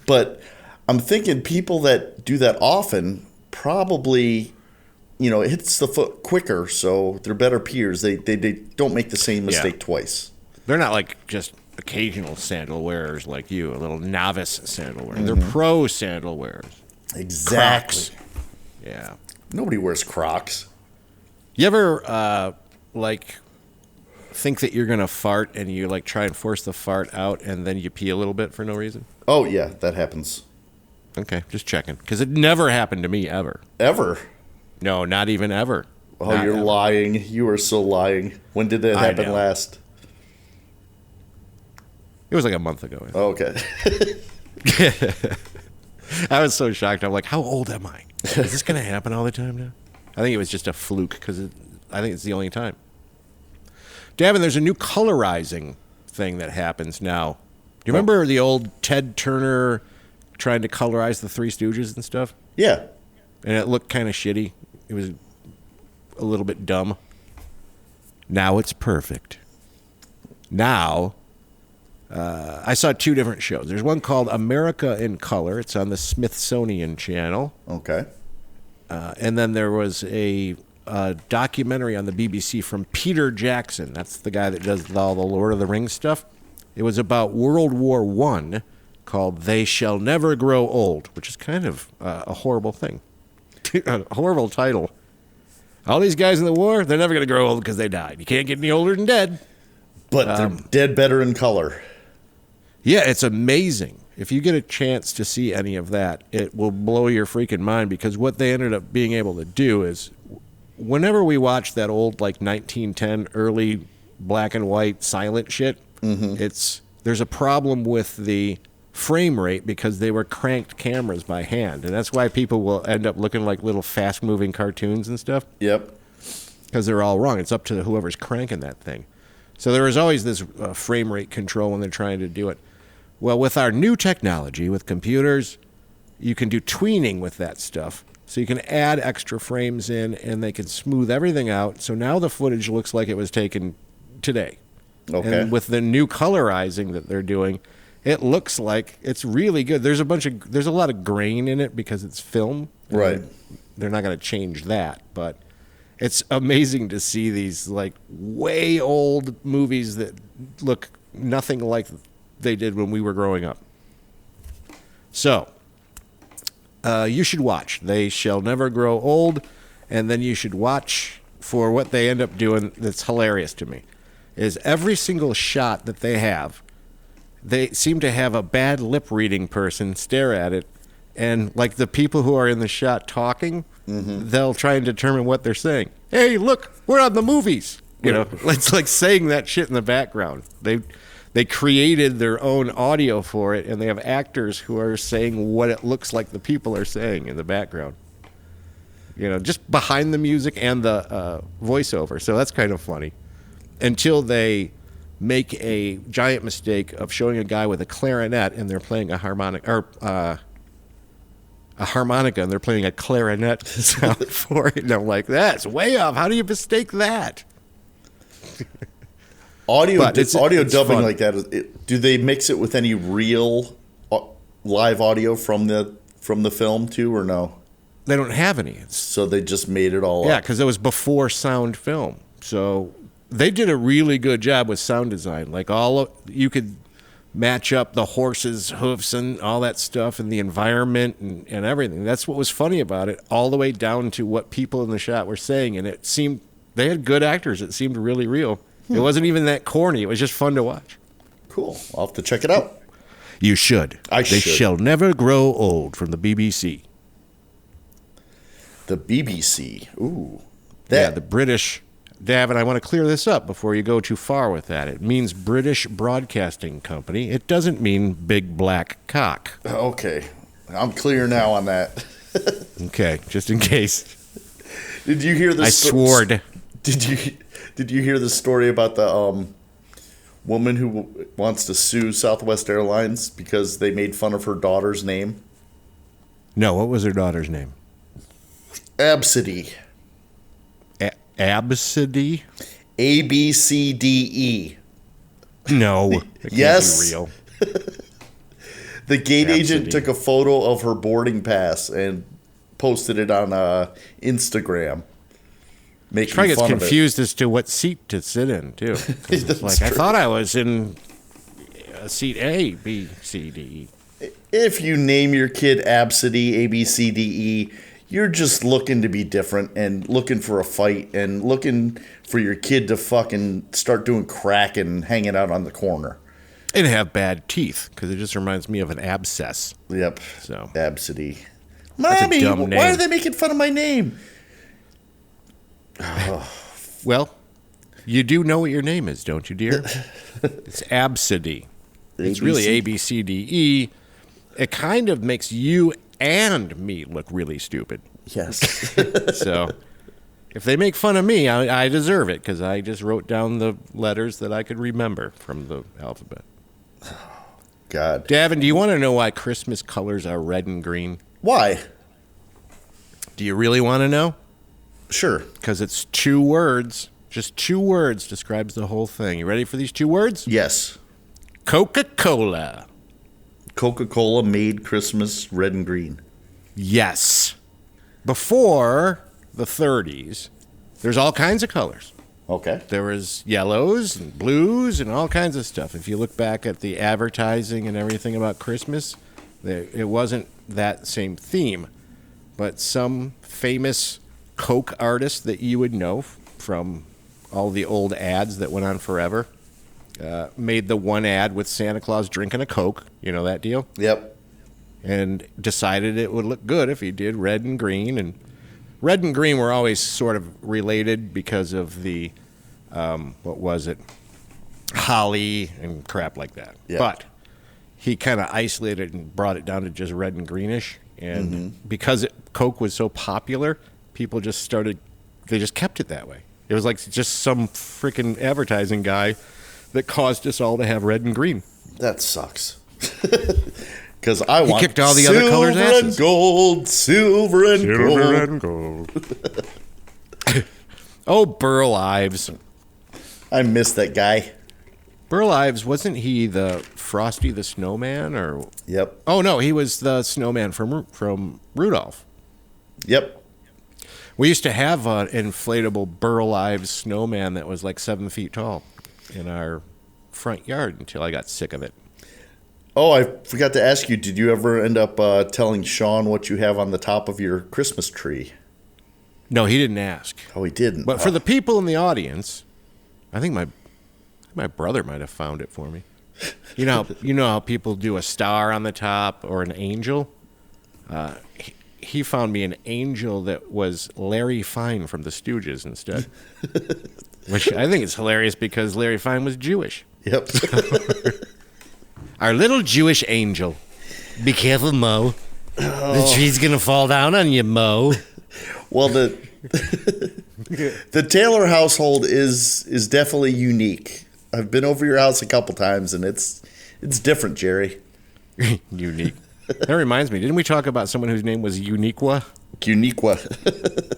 B: But I'm thinking people that do that often probably, it hits the foot quicker, so they're better peers. They don't make the same mistake twice.
A: They're not like just occasional sandal wearers like you, a little novice sandal wearer. They're pro sandal wearers.
B: Exactly.
A: Crocs. Yeah.
B: Nobody wears Crocs.
A: You ever think that you're gonna fart and you try and force the fart out and then you pee a little bit for no reason?
B: Oh yeah, that happens.
A: Okay, just checking because it never happened to me ever.
B: Ever?
A: No, not even ever.
B: Oh,
A: not
B: you're
A: ever.
B: lying. You are so lying. When did that happen last?
A: It was like a month ago.
B: Oh, okay.
A: I was so shocked. I'm like, how old am I? Is this going to happen all the time now? I think it was just a fluke because I think it's the only time. Davin, there's a new colorizing thing that happens now. Do you remember the old Ted Turner trying to colorize the Three Stooges and stuff?
B: Yeah.
A: And it looked kind of shitty. It was a little bit dumb. Now it's perfect. Now... I saw two different shows. There's one called America in Color. It's on the Smithsonian Channel.
B: Okay.
A: And then there was a documentary on the BBC from Peter Jackson. That's the guy that does all the Lord of the Rings stuff. It was about World War I, called They Shall Never Grow Old, which is kind of a horrible thing. A horrible title. All these guys in the war, they're never going to grow old because they died. You can't get any older than dead.
B: But they're dead better in color.
A: Yeah, it's amazing. If you get a chance to see any of that, it will blow your freaking mind because what they ended up being able to do is whenever we watch that old 1910 early black and white silent shit, there's a problem with the frame rate because they were cranked cameras by hand. And that's why people will end up looking like little fast-moving cartoons and stuff.
B: Yep.
A: Because they're all wrong. It's up to whoever's cranking that thing. So there was always this frame rate control when they're trying to do it. Well, with our new technology, with computers, you can do tweening with that stuff. So you can add extra frames in, and they can smooth everything out. So now the footage looks like it was taken today.
B: Okay.
A: And with the new colorizing that they're doing, it looks like it's really good. There's a lot of grain in it because it's film.
B: Right.
A: They're not going to change that, but it's amazing to see these way old movies that look nothing like they did when we were growing up. So, you should watch They Shall Never Grow Old, and then you should watch for what they end up doing that's hilarious to me, is every single shot that they have, they seem to have a bad lip-reading person stare at it, and the people who are in the shot talking, they'll try and determine what they're saying. Hey, look, we're on the movies. It's like saying that shit in the background. They created their own audio for it, and they have actors who are saying what it looks like the people are saying in the background. Just behind the music and the voiceover. So that's kind of funny. Until they make a giant mistake of showing a guy with a clarinet and they're playing a harmonica, and they're playing a clarinet sound for it. And I'm like, that's way off. How do you mistake that?
B: Audio
A: it's
B: dubbing
A: fun.
B: like that. Do they mix it with any real live audio from the film too, or no?
A: They don't have any.
B: So they just made it all
A: Yeah,
B: up.
A: because it was before sound film. So they did a really good job with sound design. Like you could match up the horses' hoofs and all that stuff and the environment and everything. That's what was funny about it, all the way down to what people in the shot were saying. And it seemed they had good actors. It seemed really real. It wasn't even that corny. It was just fun to watch.
B: Cool. I'll have to check it out.
A: You should. They shall never grow old, from the BBC.
B: The BBC. Ooh.
A: Yeah, the British. Davin, I want to clear this up before you go too far with that. It means British Broadcasting Company. It doesn't mean big black cock.
B: Okay. I'm clear now on that.
A: Okay, just in case.
B: Did you hear this?
A: I swore.
B: Did you hear the story about the woman who wants to sue Southwest Airlines because they made fun of her daughter's name?
A: No, what was her daughter's name?
B: Absidy.
A: Absidy?
B: ABCDE.
A: No. It
B: Yes.
A: can't be real.
B: The gate
A: Absidy.
B: agent took a photo of her boarding pass and posted it on Instagram. Making
A: Probably gets
B: fun
A: confused as to what seat to sit in, too. It's like, I thought I was in seat A, B, C, D, E.
B: If you name your kid Absidy, ABCDE, you're just looking to be different and looking for a fight and looking for your kid to fucking start doing crack and hanging out on the corner.
A: And have bad teeth, because it just reminds me of an abscess.
B: Yep.
A: So
B: Absidy.
A: That's a
B: Mommy,
A: dumb
B: why
A: name.
B: are they making fun of my name?
A: Well, you do know what your name is, don't you, dear? It's Absidy. It's really A, B, C, D, E. It kind of makes you and me look really stupid.
B: Yes.
A: So if they make fun of me, I deserve it, because I just wrote down the letters that I could remember from the alphabet.
B: God.
A: Davin, do you want to know why Christmas colors are red and green?
B: Why?
A: Do you really want to know?
B: Sure.
A: Because it's 2 words. Just 2 words describes the whole thing. You ready for these 2 words?
B: Yes.
A: Coca-Cola.
B: Coca-Cola made Christmas red and green.
A: Yes. Before the 30s, there's all kinds of colors.
B: Okay.
A: There was yellows and blues and all kinds of stuff. If you look back at the advertising and everything about Christmas, it wasn't that same theme. But some famous Coke artist that you would know from all the old ads that went on forever made the one ad with Santa Claus drinking a Coke. You know that deal?
B: Yep.
A: And decided it would look good if he did red and green. And red and green were always sort of related because of the, what was it? Holly and crap like that.
B: Yep.
A: But he kind of isolated and brought it down to just red and greenish. And because Coke was so popular, people just kept it that way. It was like just some freaking advertising guy that caused us all to have red and green.
B: That sucks. Because I want
A: kicked all the other colors' asses.
B: Silver and gold.
A: Oh, Burl Ives.
B: I miss that guy.
A: Burl Ives, wasn't he the Frosty the Snowman? Or
B: Yep.
A: Oh, no, he was the snowman from Rudolph.
B: Yep.
A: We used to have an inflatable Burl Ives snowman that was like 7 feet tall in our front yard until I got sick of it.
B: Oh, I forgot to ask you, did you ever end up telling Sean what you have on the top of your Christmas tree?
A: No, he didn't ask.
B: Oh, he didn't.
A: But for the people in the audience, I think my brother might have found it for me. You know how people do a star on the top or an angel? He found me an angel that was Larry Fine from the Stooges instead. Which I think is hilarious because Larry Fine was Jewish.
B: Yep.
A: Our little Jewish angel. Be careful, Mo. The tree's going to fall down on you, Mo.
B: Well, the Taylor household is definitely unique. I've been over your house a couple times, and it's different, Jerry.
A: Unique. That reminds me, didn't we talk about someone whose name was Uniqua?
B: Uniqua.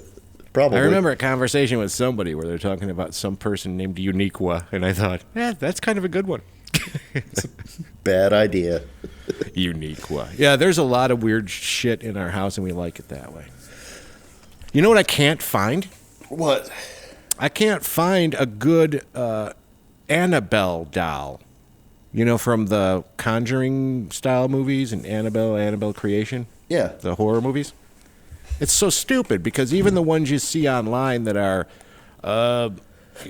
B: Probably.
A: I remember a conversation with somebody where they're talking about some person named Uniqua, and I thought, that's kind of a good one.
B: Bad idea.
A: Uniqua. Yeah, there's a lot of weird shit in our house, and we like it that way. You know what I can't find?
B: What?
A: I can't find a good Annabelle doll. You know, from the Conjuring style movies and Annabelle Creation?
B: Yeah.
A: The horror movies? It's so stupid because even the ones you see online that are,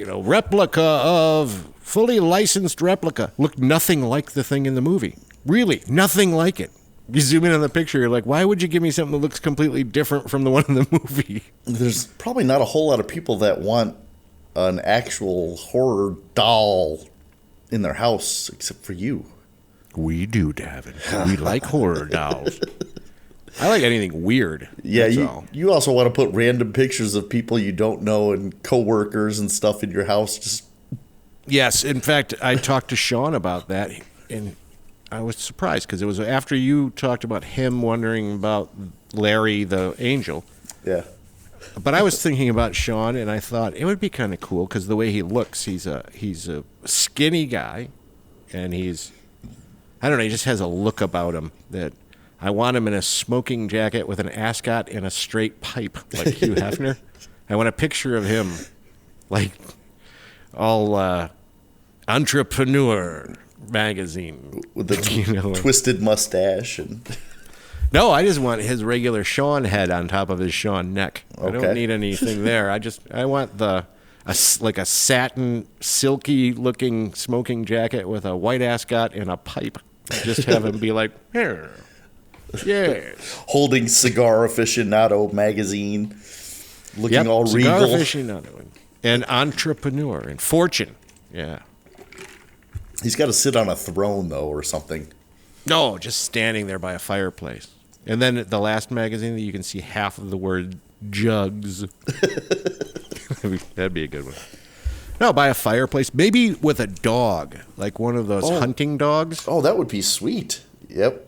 A: replica of fully licensed replica look nothing like the thing in the movie. Really, nothing like it. You zoom in on the picture, you're like, why would you give me something that looks completely different from the one in the movie?
B: There's probably not a whole lot of people that want an actual horror doll in their house, except for you.
A: We do, Davin. We like horror dolls. I like anything weird.
B: Yeah, you also want to put random pictures of people you don't know and coworkers and stuff in your house.
A: Yes, in fact, I talked to Sean about that, and I was surprised because it was after you talked about him wondering about Larry the angel.
B: Yeah.
A: But I was thinking about Sean, and I thought it would be kind of cool because the way he looks, he's a skinny guy, and he just has a look about him that I want him in a smoking jacket with an ascot and a straight pipe like Hugh Hefner. I want a picture of him, like all entrepreneur magazine
B: with the twisted mustache and.
A: No, I just want his regular Sean head on top of his Sean neck. Okay. I don't need anything there. I want a satin, silky looking smoking jacket with a white ascot and a pipe. Just have him be like, here, yes.
B: Holding Cigar Aficionado magazine, looking all
A: Cigar
B: regal.
A: Aficionado and entrepreneur and fortune. Yeah.
B: He's got to sit on a throne though, or something.
A: No, just standing there by a fireplace. And then the last magazine that you can see half of the word jugs. That'd be a good one. No, by a fireplace. Maybe with a dog, like one of those hunting dogs.
B: Oh, that would be sweet. Yep.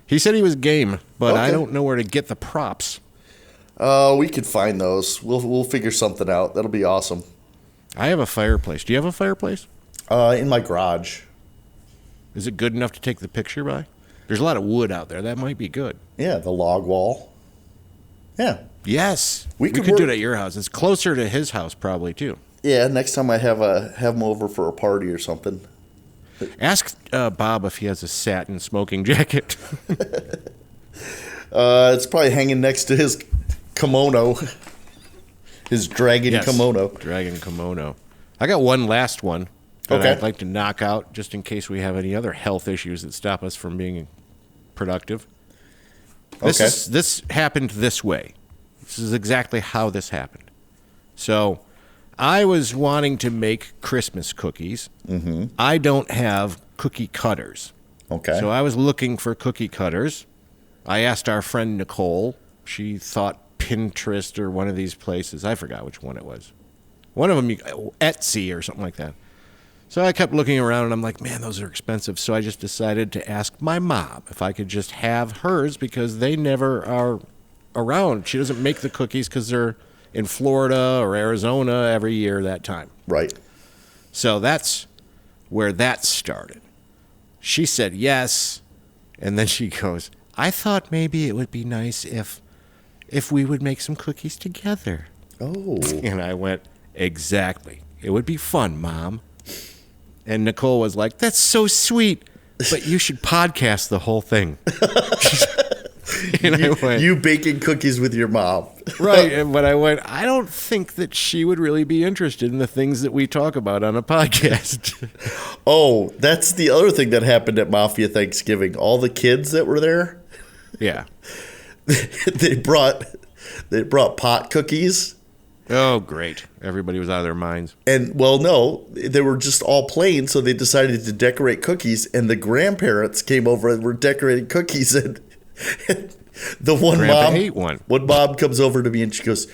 A: He said he was game, but I don't know where to get the props.
B: We could find those. We'll figure something out. That'll be awesome.
A: I have a fireplace. Do you have a fireplace?
B: In my garage.
A: Is it good enough to take the picture by? There's a lot of wood out there. That might be good.
B: Yeah, the log wall. Yeah.
A: Yes. We could do it at your house. It's closer to his house probably, too.
B: Yeah, next time I have him over for a party or something.
A: Ask Bob if he has a satin smoking jacket.
B: It's probably hanging next to his kimono. His dragon kimono.
A: Dragon kimono. I got one last one that I'd like to knock out just in case we have any other health issues that stop us from being productive. This happened this way. This is exactly how this happened. So I was wanting to make Christmas cookies. Mm-hmm. I don't have cookie cutters.
B: Okay.
A: So I was looking for cookie cutters. I asked our friend Nicole. She thought Pinterest or one of these places. I forgot which one it was. One of them, Etsy or something like that. So I kept looking around, and I'm like, man, those are expensive. So I just decided to ask my mom if I could just have hers because they never are around. She doesn't make the cookies because they're in Florida or Arizona every year that time.
B: Right.
A: So that's where that started. She said yes, and then she goes, I thought maybe it would be nice if we would make some cookies together.
B: Oh.
A: And I went, exactly. It would be fun, Mom. And Nicole was like, that's so sweet, but you should podcast the whole thing. And I went,
B: you baking cookies with your mom.
A: Right. But I went, I don't think that she would really be interested in the things that we talk about on a podcast.
B: Oh, that's the other thing that happened at Mafia Thanksgiving. All the kids that were there.
A: Yeah.
B: They brought pot cookies.
A: Oh, great. Everybody was out of their minds.
B: And, well, no, they were just all plain, so they decided to decorate cookies, and the grandparents came over and were decorating cookies, and the one mom comes over to me and she goes,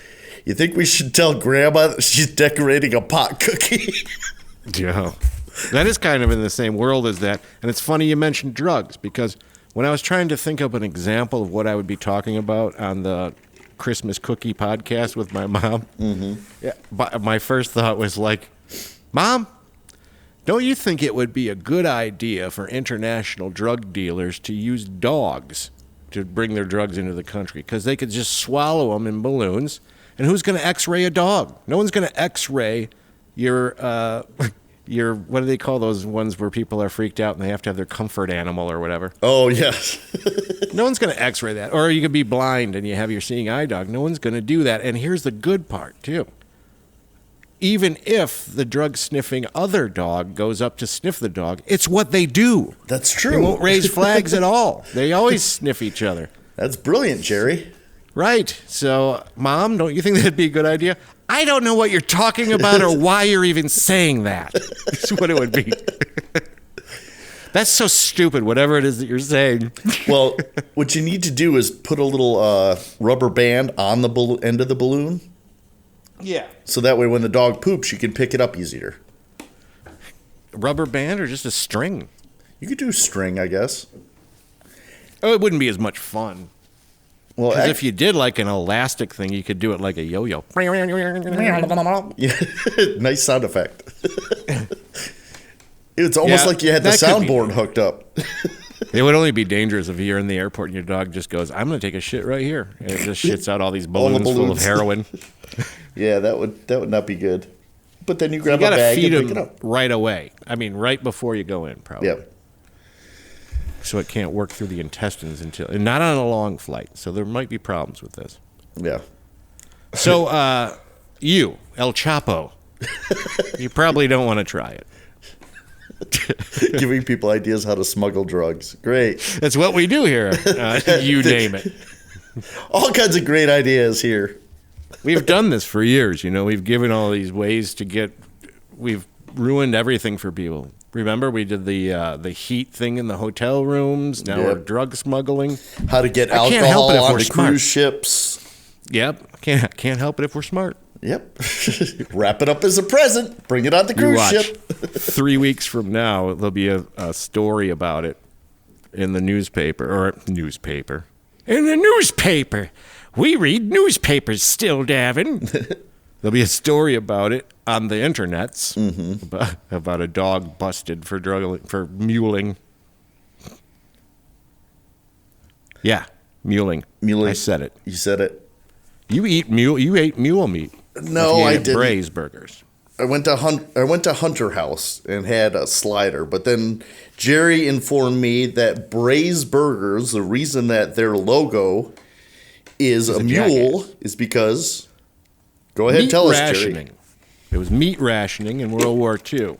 B: you think we should tell Grandma that she's decorating a pot cookie?
A: Yeah. That is kind of in the same world as that. And it's funny you mentioned drugs, because when I was trying to think of an example of what I would be talking about on the Christmas cookie podcast with my mom, my first thought was like, Mom, don't you think it would be a good idea for international drug dealers to use dogs to bring their drugs into the country? Because they could just swallow them in balloons, And who's going to X-ray a dog? No one's going to X-ray your what do they call those ones where people are freaked out and they have to have their comfort animal or whatever?
B: Oh, yes.
A: No one's going to X-ray that. Or you could be blind and you have your seeing eye dog. No one's going to do that. And here's the good part, too. Even if the drug-sniffing other dog goes up to sniff the dog, it's what they do.
B: That's
A: They
B: true.
A: won't raise flags at all. They always sniff each other.
B: That's brilliant, Jerry.
A: Right. So, Mom, don't you think that'd be a good idea? I don't know what you're talking about or why you're even saying that. That's what it would be. That's so stupid, whatever it is that you're saying.
B: Well, what you need to do is put a little rubber band on the end of the balloon.
A: Yeah.
B: So that way when the dog poops, you can pick it up easier.
A: A rubber band or just a string?
B: You could do string, I guess.
A: Oh, it wouldn't be as much fun.
B: Well,
A: Because if you did like an elastic thing, you could do it like a yo-yo.
B: Yeah. Nice sound effect. It's almost
A: Yeah,
B: like you had the
A: that could be-
B: soundboard hooked up.
A: It would only be dangerous if you're in the airport and your dog just goes, I'm going to take a shit right here. And it just shits out all these balloons, full of
B: balloons.
A: heroin.
B: Yeah, that would not be good. But then you grab
A: You
B: a
A: got to
B: bag
A: feed
B: and pick it
A: them
B: up.
A: right away. I mean, right before you go in, probably.
B: Yep.
A: So it can't work through the intestines and not on a long flight. So there might be problems with this.
B: Yeah.
A: So you, El Chapo, you probably don't want to try it.
B: Giving people ideas how to smuggle drugs. Great.
A: That's what we do here. You name it.
B: All kinds of great ideas here.
A: We've done this for years. We've given all these ways to we've ruined everything for people. Remember, we did the heat thing in the hotel rooms. Now we're drug smuggling.
B: How to get
A: I can't help
B: alcohol
A: it if we're
B: onto
A: smart.
B: cruise ships.
A: Yep. Can't help it if we're smart.
B: Yep. Wrap it up as a present. Bring it on the
A: You
B: cruise
A: watch.
B: ship.
A: 3 weeks from now, there'll be a story about it in the newspaper. In the newspaper. We read newspapers still, Davin. There'll be a story about it on the internets about a dog busted for muling. Yeah, muling.
B: Muling.
A: I said it.
B: You said it.
A: You ate mule meat.
B: No,
A: If you
B: I
A: ate at
B: didn't.
A: Braze Burgers.
B: I went to Hunter House and had a slider, but then Jerry informed me that Braze Burgers, the reason that their logo is a mule
A: jackass.
B: is because. Go ahead, tell us, Jerry.
A: It was meat rationing in World War II.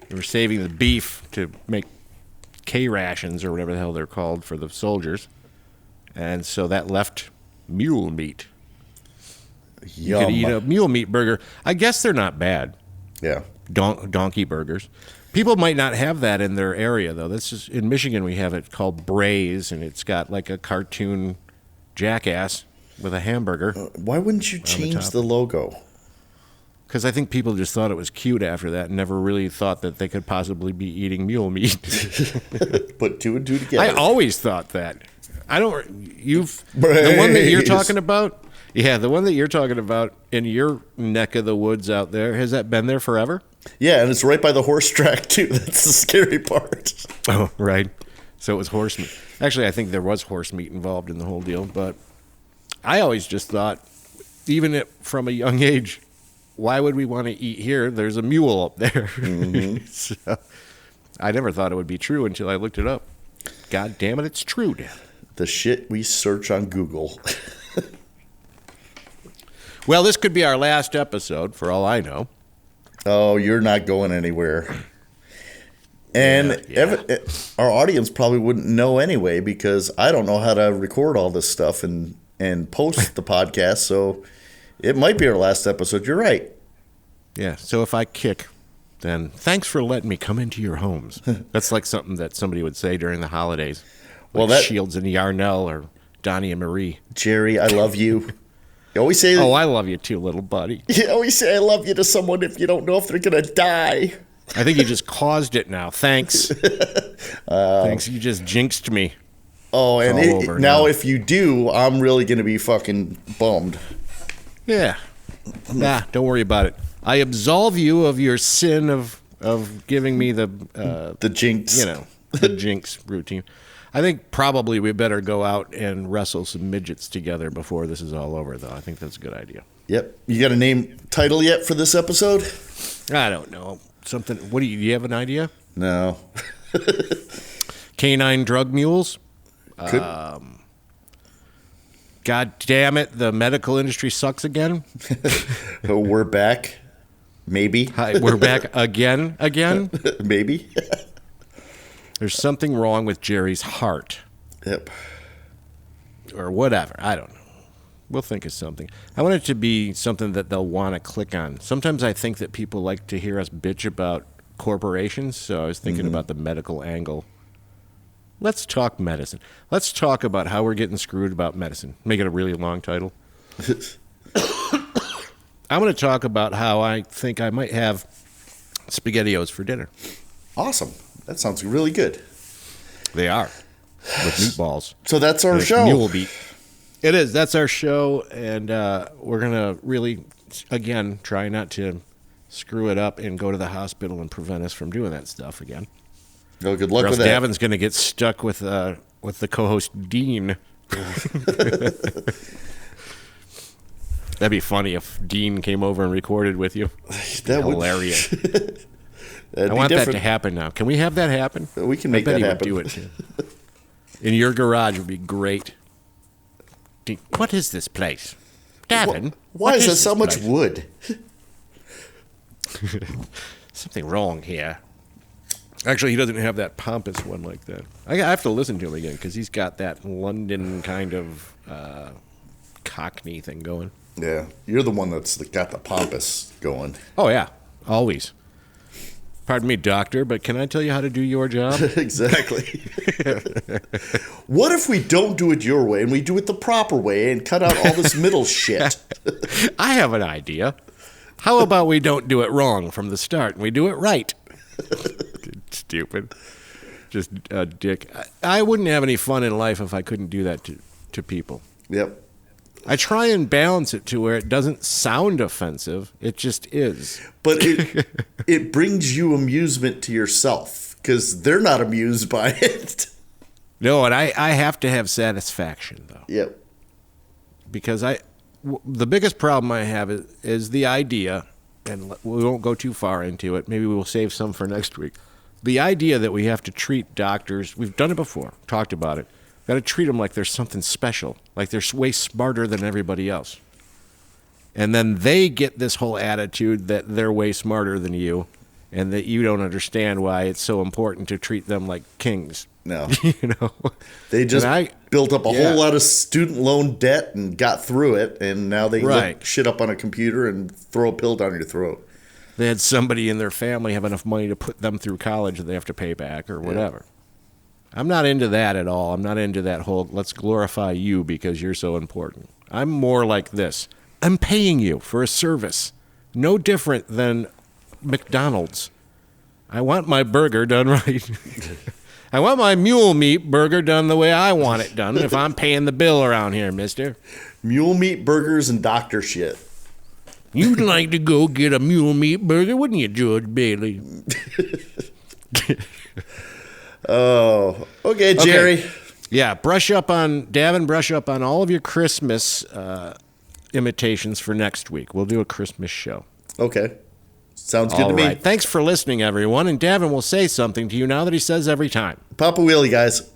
A: They were saving the beef to make K rations or whatever the hell they're called for the soldiers, and so that left mule meat. You could eat a mule meat burger. I guess they're not bad.
B: Yeah.
A: Donkey burgers. People might not have that in their area, though. That's just in Michigan. We have it called Braze, and it's got like a cartoon jackass with a hamburger.
B: Why wouldn't you change the logo?
A: Because I think people just thought it was cute after that, and never really thought that they could possibly be eating mule meat.
B: Put two and two together.
A: I always thought that. The one that you're talking about. Yeah, the one that you're talking about in your neck of the woods out there, has that been there forever?
B: Yeah, and it's right by the horse track, too. That's the scary part.
A: Oh, right. So it was horse meat. Actually, I think there was horse meat involved in the whole deal, but I always just thought, even from a young age, why would we want to eat here? There's a mule up there. So I never thought it would be true until I looked it up. God damn it, it's true, Dad.
B: The shit we search on Google.
A: Well, this could be our last episode, for all I know.
B: Oh, you're not going anywhere. And our audience probably wouldn't know anyway, because I don't know how to record all this stuff and post the podcast. So it might be our last episode. You're right.
A: Yeah, so if I kick, then thanks for letting me come into your homes. That's like something that somebody would say during the holidays. Like
B: Well,
A: Shields and Yarnell or Donnie and Marie.
B: Jerry, I love you. You always say,
A: Oh, I love you too, little buddy.
B: you always say I love you to someone if you don't know if they're going to die.
A: I think you just caused it now. Thanks. Thanks, you just jinxed me.
B: Oh, and
A: all over
B: now
A: now.
B: if you do, I'm really going to be fucking bummed.
A: Yeah. Nah, don't worry about it. I absolve you of your sin of giving me the
B: The jinx.
A: the jinx routine. I think probably we better go out and wrestle some midgets together before this is all over, though. I think that's a good idea.
B: Yep. You got a name title yet for this episode?
A: I don't know. Something. What do you have an idea?
B: No.
A: Canine drug mules.
B: Could.
A: God damn it! The medical industry sucks again.
B: Oh, we're back. Maybe.
A: Hi, we're back again.
B: Maybe.
A: There's something wrong with Jerry's heart.
B: Yep.
A: Or whatever. I don't know. We'll think of something. I want it to be something that they'll want to click on. Sometimes I think that people like to hear us bitch about corporations, so I was thinking about the medical angle. Let's talk medicine. Let's talk about how we're getting screwed about medicine. Make it a really long title. I'm going to talk about how I think I might have SpaghettiOs for dinner.
B: Awesome. That sounds really good.
A: They are. With meatballs.
B: So that's our
A: There's
B: show.
A: Mule beef. It is. That's our show, and we're going to really, again, try not to screw it up and go to the hospital and prevent us from doing that stuff again.
B: Oh, good luck
A: Or else
B: with that.
A: Davin's going to get stuck with the co-host Dean. That'd be funny if Dean came over and recorded with you.
B: That would
A: hilarious.
B: I
A: want that to happen now. Can we have that happen?
B: We can make that happen.
A: I bet he would do it too. In your garage would be great. Dean, what is this place? Davin,
B: Why
A: what
B: is there
A: this
B: so much
A: place?
B: wood?
A: Something wrong here. Actually, he doesn't have that pompous one like that. I have to listen to him again because he's got that London kind of Cockney thing going.
B: Yeah, you're the one that's got the pompous going.
A: Oh, yeah, always. Pardon me, doctor, but can I tell you how to do your job?
B: Exactly. What if we don't do it your way and we do it the proper way and cut out all this middle shit?
A: I have an idea. How about we don't do it wrong from the start and we do it right? Stupid. Just a dick. I wouldn't have any fun in life if I couldn't do that to people.
B: Yep.
A: I try and balance it to where it doesn't sound offensive. It just is.
B: But it brings you amusement to yourself because they're not amused by it.
A: No, and I have to have satisfaction, though.
B: Yep.
A: Because the biggest problem I have is the idea, and we won't go too far into it. Maybe we will save some for next week. The idea that we have to treat doctors, we've done it before, talked about it. Got to treat them like they're something special, like they're way smarter than everybody else. And then they get this whole attitude that they're way smarter than you and that you don't understand why it's so important to treat them like kings.
B: No.
A: You know?
B: They just built up a whole lot of student loan debt and got through it, and now they look shit up on a computer and throw a pill down your throat.
A: They had somebody in their family have enough money to put them through college that they have to pay back or whatever. Yeah. I'm not into that at all. I'm not into that whole, let's glorify you because you're so important. I'm more like this. I'm paying you for a service. No different than McDonald's. I want my burger done right. I want my mule meat burger done the way I want it done if I'm paying the bill around here, mister.
B: Mule meat burgers and doctor shit.
A: You'd like to go get a mule meat burger, wouldn't you, George Bailey?
B: Oh, okay, Jerry.
A: Okay. Yeah, brush up on all of your Christmas imitations for next week. We'll do a Christmas show.
B: Okay. Sounds good to me.
A: Thanks for listening, everyone. And Davin will say something to you now that he says every time.
B: Papa Wheelie, guys.